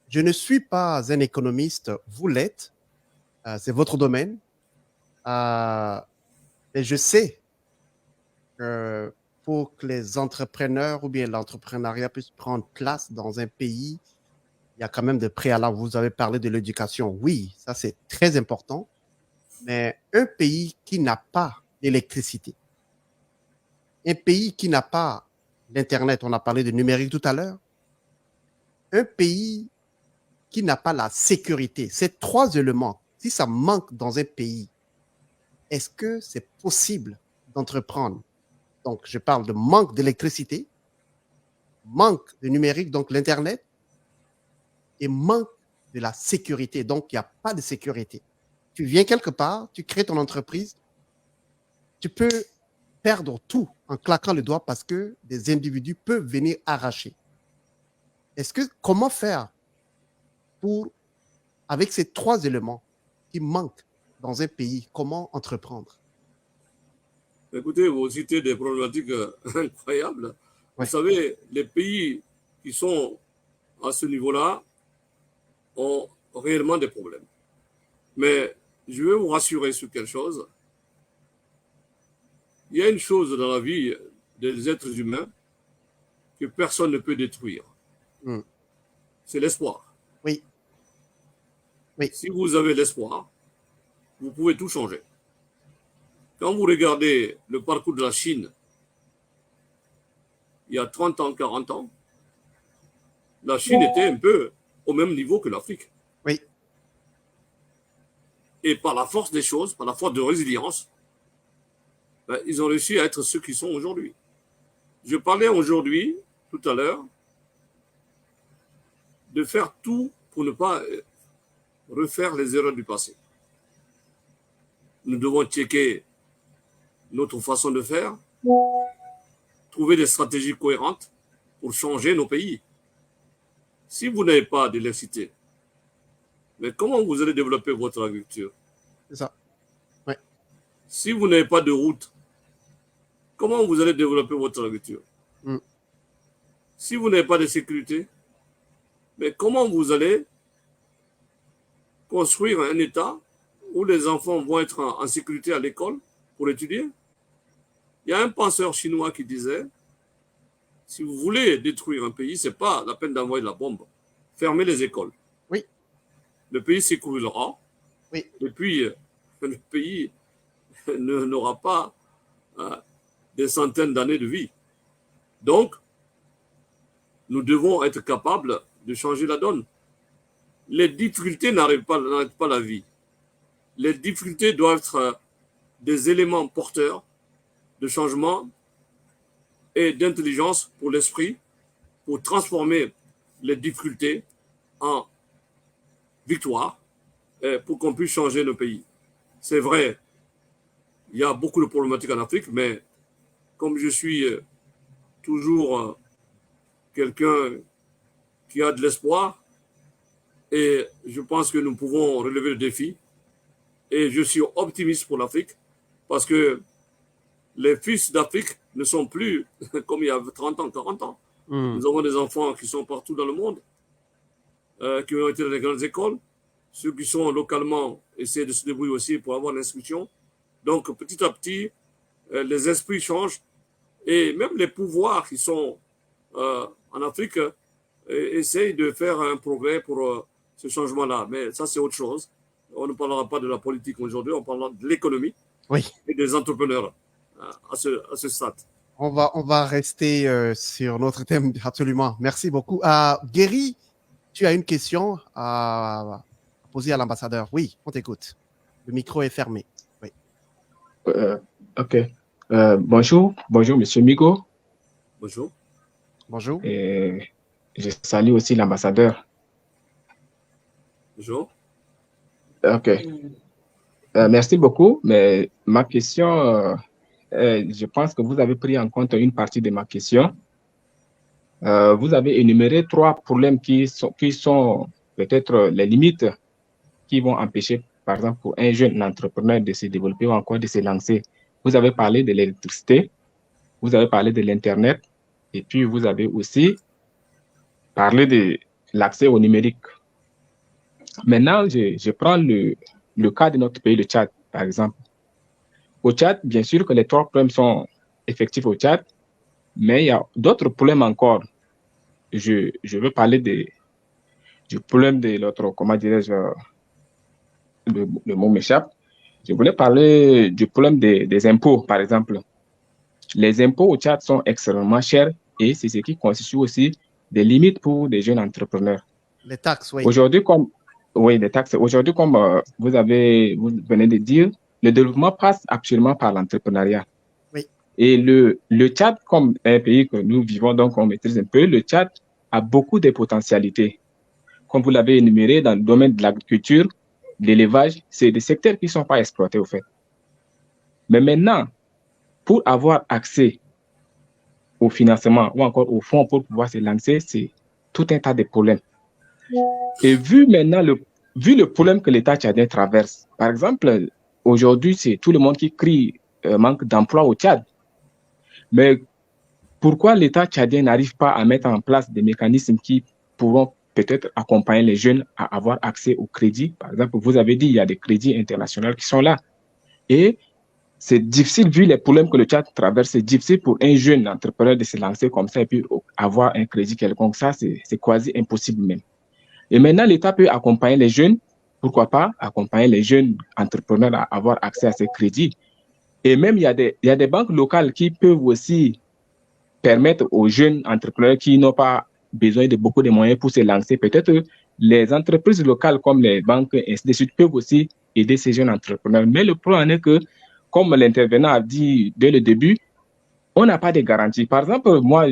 Je ne suis pas un économiste, vous l'êtes, c'est votre domaine, mais je sais que pour que les entrepreneurs ou bien l'entrepreneuriat puisse prendre place dans un pays, il y a quand même des préalables. Vous avez parlé de l'éducation. Oui, ça c'est très important. Mais un pays qui n'a pas l'électricité, un pays qui n'a pas l'Internet, on a parlé de numérique tout à l'heure, un pays qui n'a pas la sécurité, ces trois éléments, si ça manque dans un pays, est-ce que c'est possible d'entreprendre? Donc, je parle de manque d'électricité, manque de numérique, donc l'Internet, et manque de la sécurité. Donc, il n'y a pas de sécurité. Tu viens quelque part, tu crées ton entreprise, tu peux perdre tout en claquant le doigt parce que des individus peuvent venir arracher. Comment faire pour, avec ces 3 éléments qui manquent dans un pays, comment entreprendre?
Écoutez, vous citez des problématiques incroyables. Vous savez, les pays qui sont à ce niveau-là ont réellement des problèmes. Mais je vais vous rassurer sur quelque chose. Il y a une chose dans la vie des êtres humains que personne ne peut détruire. C'est l'espoir.
Oui.
Si vous avez l'espoir, vous pouvez tout changer. Quand vous regardez le parcours de la Chine, il y a 30 ans, 40 ans, la Chine était un peu au même niveau que l'Afrique.
Oui.
Et par la force des choses, par la force de résilience, ils ont réussi à être ceux qui sont aujourd'hui. Je parlais aujourd'hui, tout à l'heure, de faire tout pour ne pas refaire les erreurs du passé. Nous devons checker notre façon de faire, trouver des stratégies cohérentes pour changer nos pays. Si vous n'avez pas d'électricité, mais comment vous allez développer votre agriculture?
C'est ça. Ouais.
Si vous n'avez pas de route, comment vous allez développer votre agriculture? Si vous n'avez pas de sécurité, mais comment vous allez construire un État où les enfants vont être en sécurité à l'école pour étudier? Il y a un penseur chinois qui disait, si vous voulez détruire un pays, ce n'est pas la peine d'envoyer la bombe. Fermez les écoles.
Oui.
Le pays s'écroulera.
Oui.
Et puis, le pays n'aura pas des centaines d'années de vie. Donc, nous devons être capables de changer la donne. Les difficultés n'arrêtent pas la vie. Les difficultés doivent être des éléments porteurs de changement et d'intelligence pour l'esprit, pour transformer les difficultés en victoire, et pour qu'on puisse changer nos pays. C'est vrai, il y a beaucoup de problématiques en Afrique, mais comme je suis toujours quelqu'un qui a de l'espoir, et je pense que nous pouvons relever le défi, et je suis optimiste pour l'Afrique, parce que les fils d'Afrique ne sont plus comme il y a 30 ans, 40 ans. Nous avons des enfants qui sont partout dans le monde, qui ont été dans les grandes écoles. Ceux qui sont localement essaient de se débrouiller aussi pour avoir l'instruction. Donc, petit à petit, les esprits changent et même les pouvoirs qui sont en Afrique essayent de faire un progrès pour ce changement-là. Mais ça, c'est autre chose. On ne parlera pas de la politique aujourd'hui, on parlera de l'économie et des entrepreneurs à ce stade.
On va rester sur notre thème, absolument. Merci beaucoup. Guéry, tu as une question à poser à l'ambassadeur. Oui, on t'écoute. Le micro est fermé. Oui.
OK. Bonjour, Monsieur Migo.
Bonjour.
Bonjour.
Et je salue aussi l'ambassadeur.
Bonjour.
OK. Merci beaucoup, mais ma question, je pense que vous avez pris en compte une partie de ma question. Vous avez énuméré 3 problèmes qui sont peut-être les limites qui vont empêcher, par exemple, pour un jeune entrepreneur de se développer ou encore de se lancer. Vous avez parlé de l'électricité, vous avez parlé de l'Internet, et puis vous avez aussi parlé de l'accès au numérique. Maintenant, je prends le cas de notre pays, le Tchad, par exemple. Au Tchad, bien sûr que les 3 problèmes sont effectifs au Tchad, mais il y a d'autres problèmes encore. Je veux parler du problème de l'autre, comment dirais-je, le mot m'échappe. Je voulais parler du problème des impôts, par exemple. Les impôts au Tchad sont extrêmement chers et c'est ce qui constitue aussi des limites pour des jeunes entrepreneurs.
Les taxes, oui.
Aujourd'hui, les taxes. Aujourd'hui, comme vous venez de dire, le développement passe absolument par l'entrepreneuriat.
Oui.
Et le Tchad, comme un pays que nous vivons, donc on maîtrise un peu, le Tchad a beaucoup de potentialités. Comme vous l'avez énuméré, dans le domaine de l'agriculture, de l'élevage, c'est des secteurs qui ne sont pas exploités au fait. Mais maintenant, pour avoir accès au financement ou encore au fonds pour pouvoir se lancer, c'est tout un tas de problèmes. Et vu maintenant vu le problème que l'État tchadien traverse, par exemple, aujourd'hui, c'est tout le monde qui crie manque d'emploi au Tchad. Mais pourquoi l'État tchadien n'arrive pas à mettre en place des mécanismes qui pourront peut-être accompagner les jeunes à avoir accès au crédit? Par exemple, vous avez dit il y a des crédits internationaux qui sont là. Et c'est difficile, vu les problèmes que le Tchad traverse, c'est difficile pour un jeune entrepreneur de se lancer comme ça et puis avoir un crédit quelconque. Ça, c'est quasi impossible même. Et maintenant, l'État peut accompagner les jeunes, pourquoi pas accompagner les jeunes entrepreneurs à avoir accès à ces crédits. Et même, il y a des banques locales qui peuvent aussi permettre aux jeunes entrepreneurs qui n'ont pas besoin de beaucoup de moyens pour se lancer. Peut-être les entreprises locales comme les banques, ainsi de suite, peuvent aussi aider ces jeunes entrepreneurs. Mais le problème est que, comme l'intervenant a dit dès le début, on n'a pas de garantie. Par exemple, moi,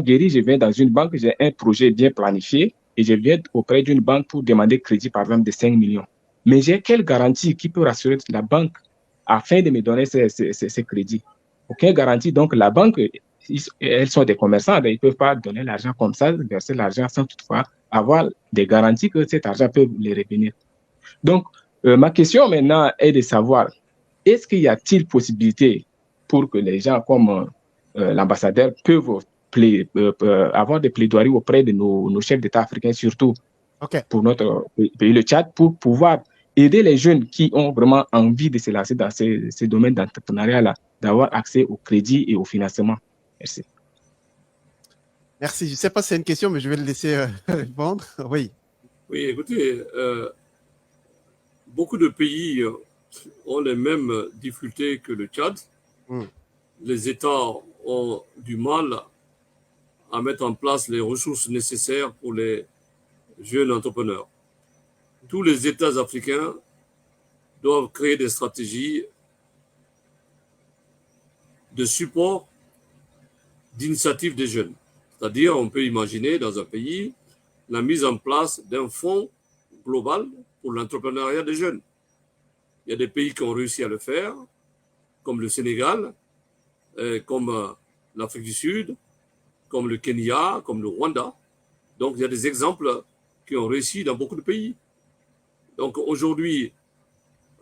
Guéry, je viens dans une banque, j'ai un projet bien planifié et je viens auprès d'une banque pour demander crédit, par exemple, de 5 millions. Mais j'ai quelle garantie qui peut rassurer la banque afin de me donner ces crédits? Aucune garantie. Donc, la banque, elles sont des commerçants, ils ne peuvent pas donner l'argent comme ça, verser l'argent sans toutefois avoir des garanties que cet argent peut les revenir. Donc, ma question maintenant est de savoir, est-ce qu'il y a-t-il possibilité pour que les gens comme l'ambassadeur peuvent avoir des plaidoiries auprès de nos chefs d'État africains, surtout pour notre pays, le Tchad, pour pouvoir aider les jeunes qui ont vraiment envie de se lancer dans ces domaines d'entrepreneuriat-là, d'avoir accès au crédit et au financement. Merci.
Merci. Je ne sais pas si c'est une question, mais je vais le laisser répondre. Oui.
Oui, écoutez, beaucoup de pays ont les mêmes difficultés que le Tchad. Les États ont du mal à mettre en place les ressources nécessaires pour les jeunes entrepreneurs. Tous les États africains doivent créer des stratégies de support d'initiative des jeunes. C'est-à-dire, on peut imaginer dans un pays la mise en place d'un fonds global pour l'entrepreneuriat des jeunes. Il y a des pays qui ont réussi à le faire, comme le Sénégal, comme l'Afrique du Sud, comme le Kenya, comme le Rwanda. Donc, il y a des exemples qui ont réussi dans beaucoup de pays. Donc, aujourd'hui,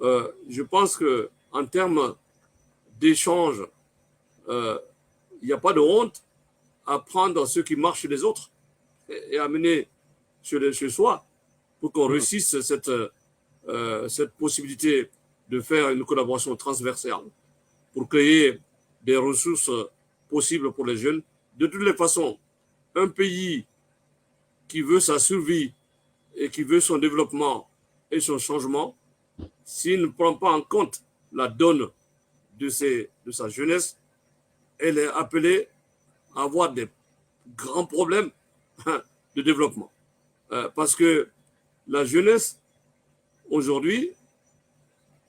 je pense qu'en termes d'échange, il n'y a pas de honte à prendre ce qui marche chez les autres et amener chez soi pour qu'on réussisse cette possibilité de faire une collaboration transversale pour créer des ressources possibles pour les jeunes. De toutes les façons, un pays qui veut sa survie et qui veut son développement et son changement, s'il ne prend pas en compte la donne de sa jeunesse, elle est appelée à avoir des grands problèmes de développement. Parce que la jeunesse, aujourd'hui,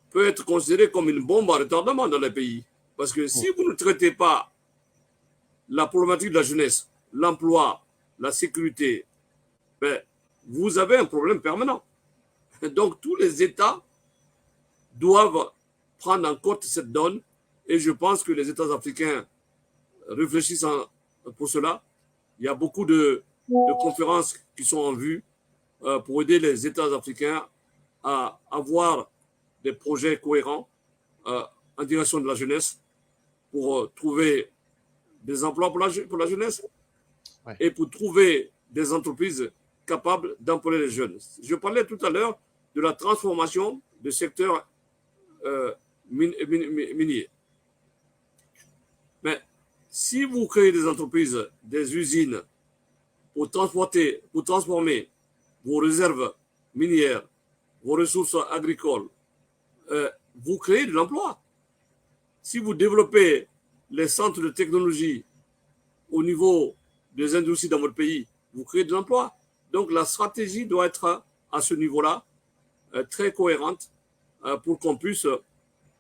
peut être considérée comme une bombe à retardement dans les pays. Parce que si vous ne traitez pas la problématique de la jeunesse, l'emploi, la sécurité, ben, vous avez un problème permanent. Donc, tous les États doivent prendre en compte cette donne et je pense que les États africains réfléchissent pour cela. Il y a beaucoup de conférences qui sont en vue pour aider les États africains à avoir des projets cohérents en direction de la jeunesse pour trouver des emplois pour la jeunesse et pour trouver des entreprises capables d'employer les jeunes. Je parlais tout à l'heure de la transformation du secteur minier. Mais si vous créez des entreprises, des usines pour transformer vos réserves minières, vos ressources agricoles, vous créez de l'emploi. Si vous développez les centres de technologie au niveau des industries dans votre pays, vous créez de l'emploi. Donc la stratégie doit être à ce niveau-là très cohérente pour qu'on puisse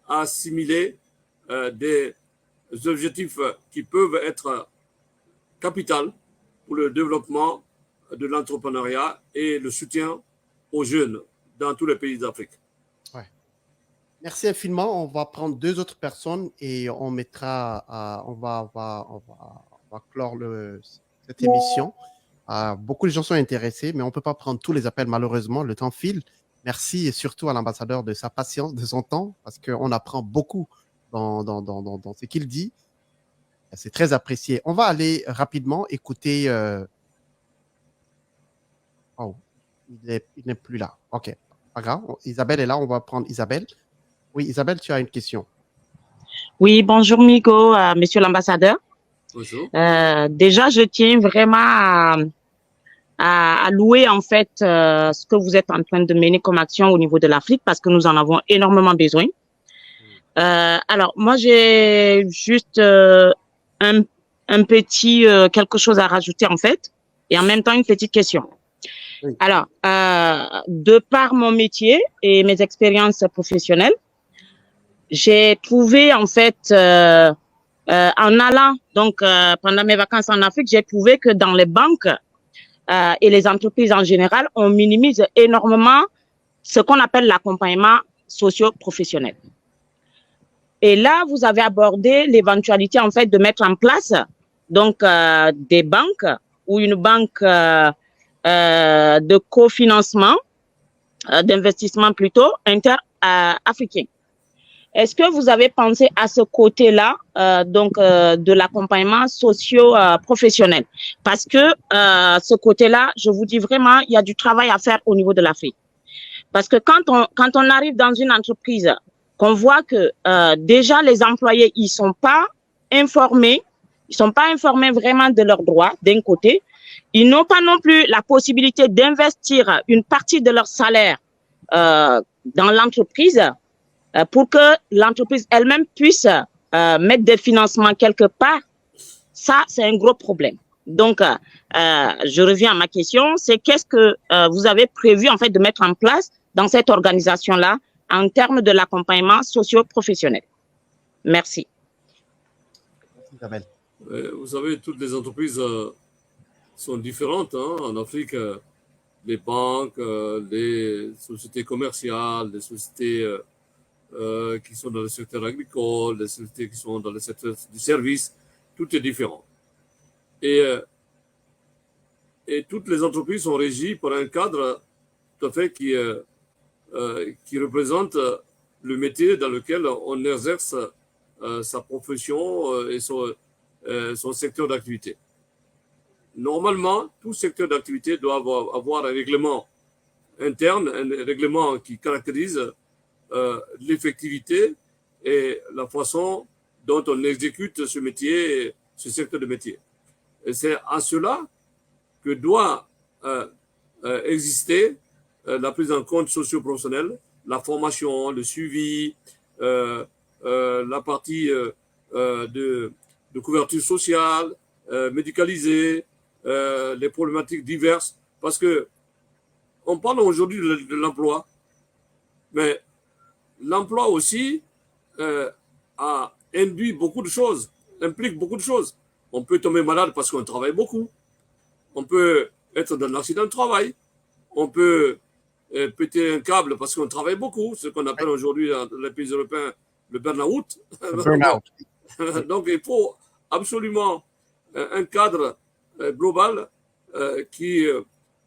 assimiler des des objectifs qui peuvent être capitaux pour le développement de l'entrepreneuriat et le soutien aux jeunes dans tous les pays d'Afrique.
Ouais. Merci infiniment. On va prendre 2 autres personnes et on mettra, on va clore cette émission. Beaucoup de gens sont intéressés, mais on ne peut pas prendre tous les appels malheureusement. Le temps file. Merci et surtout à l'ambassadeur de sa patience, de son temps, parce qu'on apprend beaucoup dans ce qu'il dit. C'est très apprécié. On va aller rapidement écouter. Oh, il n'est plus là. OK, pas grave. Isabelle est là. On va prendre Isabelle. Oui, Isabelle, tu as une question.
Oui, bonjour Migo, monsieur l'ambassadeur.
Bonjour.
Déjà, je tiens vraiment à louer en fait ce que vous êtes en train de mener comme action au niveau de l'Afrique parce que nous en avons énormément besoin. Alors, moi, j'ai juste un petit quelque chose à rajouter en fait et en même temps une petite question.
Oui.
Alors, de par mon métier et mes expériences professionnelles, j'ai trouvé en fait en allant donc pendant mes vacances en Afrique, j'ai trouvé que dans les banques et les entreprises en général, on minimise énormément ce qu'on appelle l'accompagnement socio-professionnel. Et là, vous avez abordé l'éventualité en fait de mettre en place donc des banques ou une banque de cofinancement, d'investissement plutôt inter-africain. Est-ce que vous avez pensé à ce côté-là, de l'accompagnement socio-professionnel? Parce que ce côté-là, je vous dis vraiment, il y a du travail à faire au niveau de l'Afrique. Parce que quand on arrive dans une entreprise, qu'on voit que déjà les employés, ils sont pas informés vraiment de leurs droits d'un côté. Ils n'ont pas non plus la possibilité d'investir une partie de leur salaire dans l'entreprise. Pour que l'entreprise elle-même puisse mettre des financements quelque part, ça, c'est un gros problème. Donc, je reviens à ma question, c'est qu'est-ce que vous avez prévu en fait de mettre en place dans cette organisation-là en termes de l'accompagnement socio-professionnel? Merci.
Merci Isabelle.
Vous savez, toutes les entreprises sont différentes. Hein. En Afrique, les banques, les sociétés commerciales, les sociétés qui sont dans le secteur agricole, les sociétés qui sont dans le secteur du service, tout est différent. Et toutes les entreprises sont régies par un cadre tout à fait qui représente le métier dans lequel on exerce sa profession et son secteur d'activité. Normalement, tout secteur d'activité doit avoir un règlement interne, un règlement qui caractérise l'effectivité et la façon dont on exécute ce métier, ce secteur de métier. Et c'est à cela que doit exister la prise en compte socio-professionnelle, la formation, le suivi, la partie de couverture sociale, médicalisée, les problématiques diverses. Parce que on parle aujourd'hui de l'emploi, mais l'emploi aussi a induit beaucoup de choses, implique beaucoup de choses. On peut tomber malade parce qu'on travaille beaucoup. On peut être dans l'accident de travail. On peut péter un câble parce qu'on travaille beaucoup, ce qu'on appelle aujourd'hui dans les pays européens le burn-out. Donc, il faut absolument un cadre global qui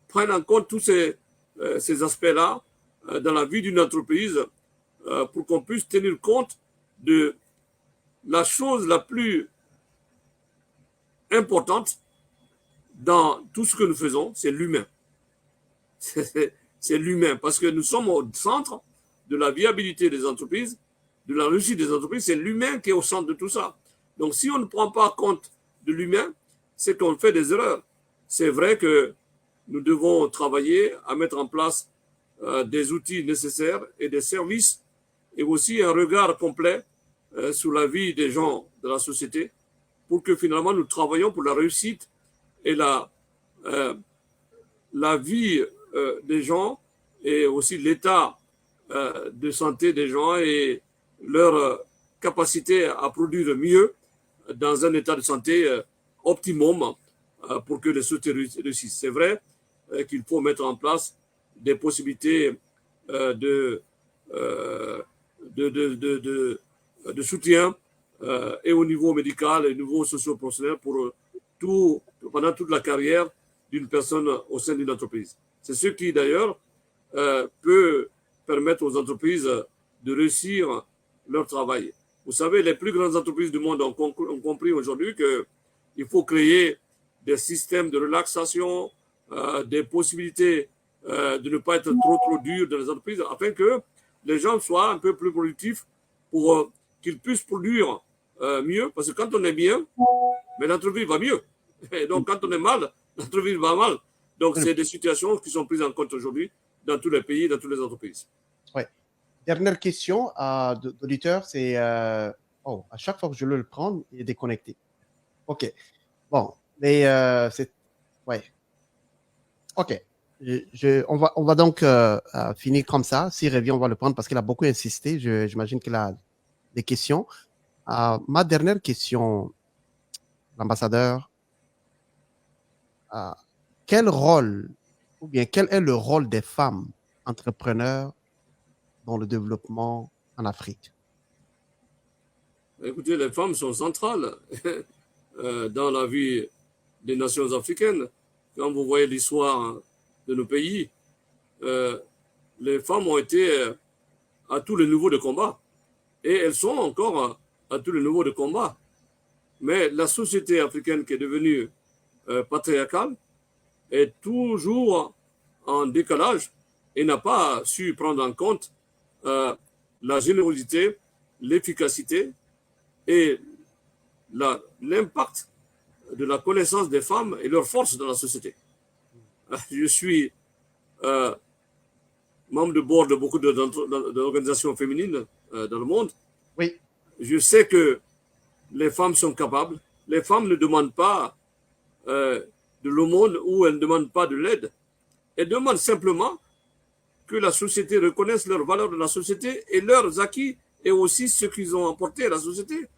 prenne en compte tous ces aspects-là dans la vie d'une entreprise pour qu'on puisse tenir compte de la chose la plus importante dans tout ce que nous faisons, c'est l'humain. C'est l'humain, parce que nous sommes au centre de la viabilité des entreprises, de la réussite des entreprises, c'est l'humain qui est au centre de tout ça. Donc, si on ne prend pas compte de l'humain, c'est qu'on fait des erreurs. C'est vrai que nous devons travailler à mettre en place des outils nécessaires et des services et aussi un regard complet sur la vie des gens de la société pour que finalement nous travaillions pour la réussite et la vie des gens et aussi l'état de santé des gens et leur capacité à produire mieux dans un état de santé optimum pour que les sociétés réussissent. C'est vrai qu'il faut mettre en place des possibilités de soutien et au niveau médical et au niveau socio-professionnel pour pendant toute la carrière d'une personne au sein d'une entreprise. C'est ce qui, d'ailleurs, peut permettre aux entreprises de réussir leur travail. Vous savez, les plus grandes entreprises du monde ont compris aujourd'hui qu'il faut créer des systèmes de relaxation, des possibilités de ne pas être trop dur dans les entreprises afin que les gens soient un peu plus productifs pour qu'ils puissent produire mieux. Parce que quand on est bien, mais l'entreprise va mieux. Et donc, quand on est mal, l'entreprise va mal. Donc, c'est des situations qui sont prises en compte aujourd'hui dans tous les pays, dans toutes les entreprises.
Oui. Dernière question d'auditeur, c'est à chaque fois que je veux le prendre, il est déconnecté. OK. Bon, mais c'est... Ouais. OK. On va donc finir comme ça. S'il revient, on va le prendre parce qu'il a beaucoup insisté. J'imagine qu'il a des questions. Ma dernière question, l'ambassadeur, quel rôle ou bien quel est le rôle des femmes entrepreneurs dans le développement en Afrique?
Écoutez, les femmes sont centrales dans la vie des nations africaines. Quand vous voyez l'histoire de nos pays, les femmes ont été à tous les niveaux de combat. Et elles sont encore à tous les niveaux de combat. Mais la société africaine qui est devenue patriarcale est toujours en décalage et n'a pas su prendre en compte la générosité, l'efficacité et l'impact de la connaissance des femmes et leur force dans la société. Je suis membre de board de beaucoup d'organisations féminines dans le monde.
Oui.
Je sais que les femmes sont capables. Les femmes ne demandent pas de l'aumône ou elles ne demandent pas de l'aide. Elles demandent simplement que la société reconnaisse leurs valeurs de la société et leurs acquis et aussi ce qu'ils ont apporté à la société.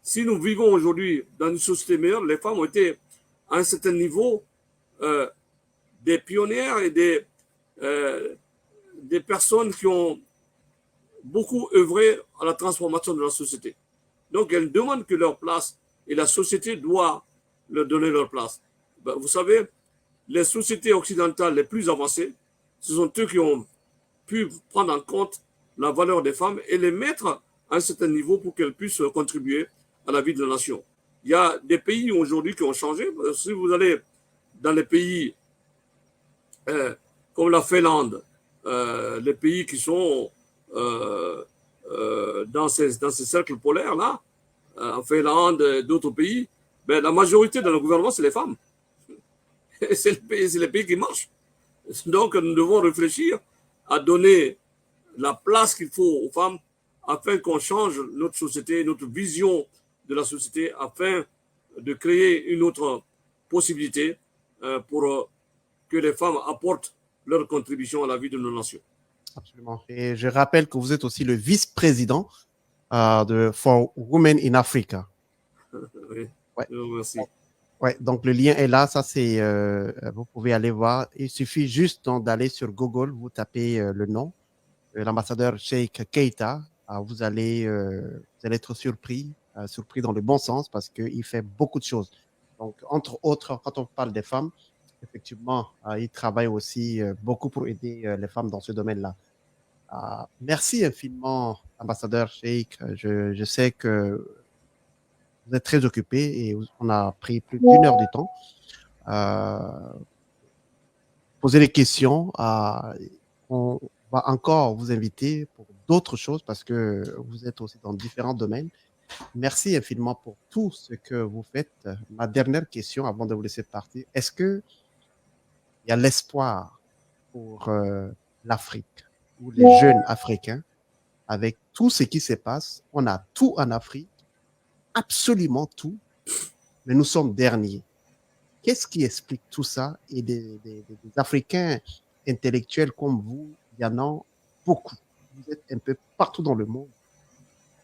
Si nous vivons aujourd'hui dans une société meilleure, les femmes ont été à un certain niveau des pionnières et des personnes qui ont beaucoup œuvré à la transformation de la société. Donc, elles demandent que leur place, et la société doit leur donner leur place. Ben, vous savez, les sociétés occidentales les plus avancées, ce sont eux qui ont pu prendre en compte la valeur des femmes et les mettre à un certain niveau pour qu'elles puissent contribuer à la vie de la nation. Il y a des pays aujourd'hui qui ont changé. Si vous allez dans les pays comme la Finlande, les pays qui sont dans ces cercles polaires-là, en Finlande et d'autres pays, ben, la majorité de le gouvernement, c'est les femmes. C'est les pays qui marchent. Donc, nous devons réfléchir à donner la place qu'il faut aux femmes afin qu'on change notre société, notre vision de la société, afin de créer une autre possibilité pour que les femmes apportent leur contribution à la vie de nos nations.
Absolument. Et je rappelle que vous êtes aussi le vice-président de For Women in Africa.
Oui,
ouais.
Merci.
Ouais, donc le lien est là, ça c'est, vous pouvez aller voir. Il suffit juste d'aller sur Google, vous tapez le nom, l'ambassadeur Cheikh Keita, vous allez être surpris dans le bon sens parce qu'il fait beaucoup de choses. Donc, entre autres, quand on parle des femmes, effectivement, il travaille aussi beaucoup pour aider les femmes dans ce domaine-là. Merci infiniment, ambassadeur Cheikh. Je sais que vous êtes très occupé et on a pris plus d'1 heure de temps. Poser des questions. On va encore vous inviter pour d'autres choses parce que vous êtes aussi dans différents domaines. Merci infiniment pour tout ce que vous faites. Ma dernière question avant de vous laisser partir, est-ce qu'il y a l'espoir pour l'Afrique ou les jeunes Africains avec tout ce qui se passe? On a tout en Afrique, absolument tout, mais nous sommes derniers. Qu'est-ce qui explique tout ça? Et des Africains intellectuels comme vous, il y en a beaucoup. Vous êtes un peu partout dans le monde.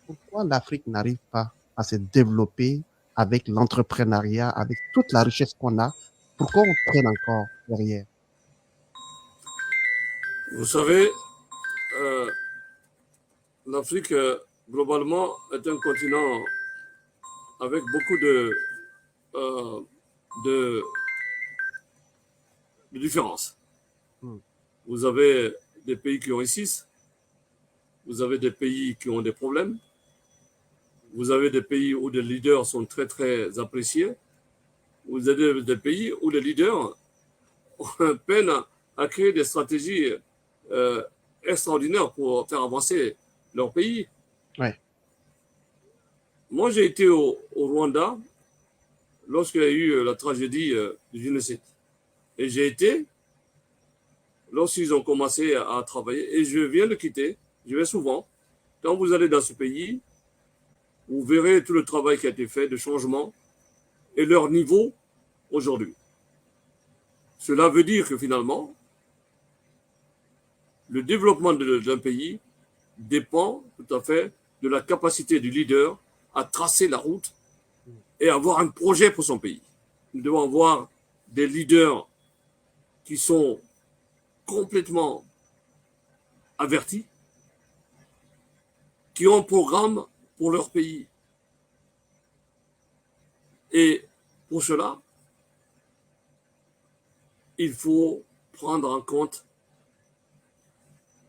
Pourquoi l'Afrique n'arrive pas à se développer avec l'entrepreneuriat, avec toute la richesse qu'on a? Pourquoi on traîne encore derrière?
Vous savez, euh, l'Afrique, globalement, est un continent avec beaucoup euh, de, de différences.
Hmm.
Vous avez des pays qui réussissent, vous avez des pays qui ont des problèmes, vous avez des pays où les leaders sont très très appréciés, vous avez des pays où les leaders peinent à créer des stratégies euh, extraordinaires pour faire avancer leur pays.
Ouais.
Moi, j'ai été au Rwanda lorsqu'il y a eu la tragédie du génocide. Et j'ai été lorsqu'ils ont commencé à travailler. Et je viens de quitter, je vais souvent. Quand vous allez dans ce pays, vous verrez tout le travail qui a été fait de changement et leur niveau aujourd'hui. Cela veut dire que finalement, le développement d'un pays dépend tout à fait de la capacité du leader à tracer la route et avoir un projet pour son pays. Nous devons avoir des leaders qui sont complètement avertis, qui ont un programme pour leur pays. Et pour cela, il faut prendre en compte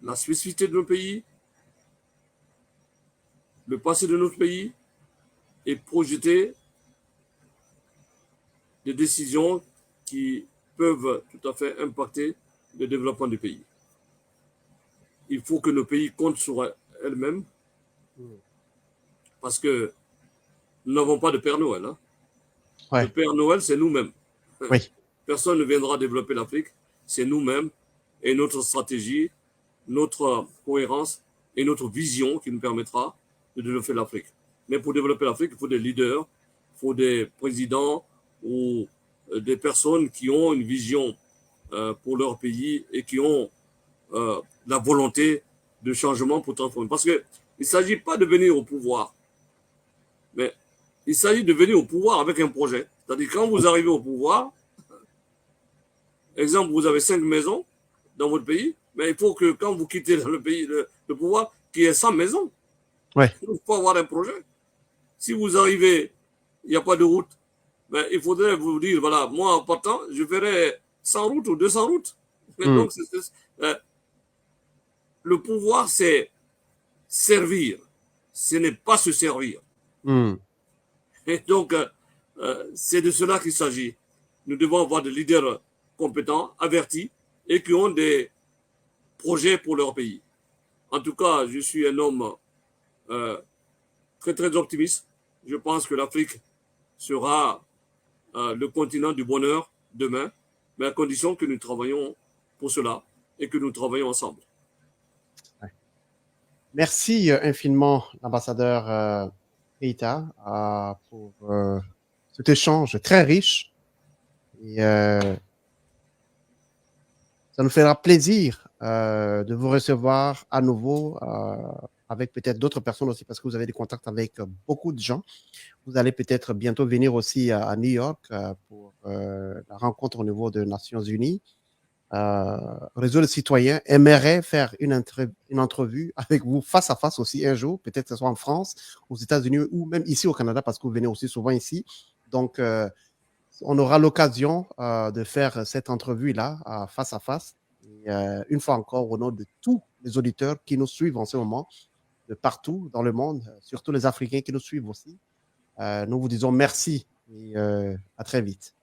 la spécificité de nos pays, le passé de notre pays et projeter des décisions qui peuvent tout à fait impacter le développement du pays. Il faut que nos pays comptent sur elles-mêmes parce que nous n'avons pas de Père Noël. Hein.
Ouais.
Le Père Noël, c'est nous-mêmes.
Oui.
Personne ne viendra développer l'Afrique, c'est nous-mêmes et notre stratégie, notre cohérence et notre vision qui nous permettra de développer l'Afrique. Mais pour développer l'Afrique, il faut des leaders, il faut des présidents ou des personnes qui ont une vision pour leur pays et qui ont la volonté de changement pour transformer. Parce qu'il ne s'agit pas de venir au pouvoir, mais il s'agit de venir au pouvoir avec un projet. C'est-à-dire quand vous arrivez au pouvoir, exemple, vous avez 5 maisons dans votre pays, mais il faut que quand vous quittez le pays, le pouvoir, qu'il y ait 100 maisons.
Ouais.
Il faut avoir un projet. Si vous arrivez, il n'y a pas de route, ben, il faudrait vous dire, voilà, moi en partant, je ferai 100 routes ou 200 routes. Donc, le pouvoir, c'est servir. Ce n'est pas se servir. Et donc, c'est de cela qu'il s'agit. Nous devons avoir des leaders compétents, avertis et qui ont des projets pour leur pays. En tout cas, je suis un homme très, très optimiste. Je pense que l'Afrique sera le continent du bonheur demain, mais à condition que nous travaillions pour cela et que nous travaillons ensemble.
Merci infiniment, l'ambassadeur Keita, pour cet échange très riche. Et ça nous fera plaisir de vous recevoir à nouveau avec peut-être d'autres personnes aussi, parce que vous avez des contacts avec beaucoup de gens. Vous allez peut-être bientôt venir aussi à New York pour la rencontre au niveau des Nations Unies. Réseau de citoyens aimerait faire une entrevue avec vous face à face aussi un jour, peut-être que ce soit en France, aux États-Unis ou même ici au Canada, parce que vous venez aussi souvent ici. Donc, on aura l'occasion de faire cette entrevue-là face à face. Et, une fois encore, au nom de tous les auditeurs qui nous suivent en ce moment, de partout dans le monde, surtout les Africains qui nous suivent aussi, nous vous disons merci et à très vite.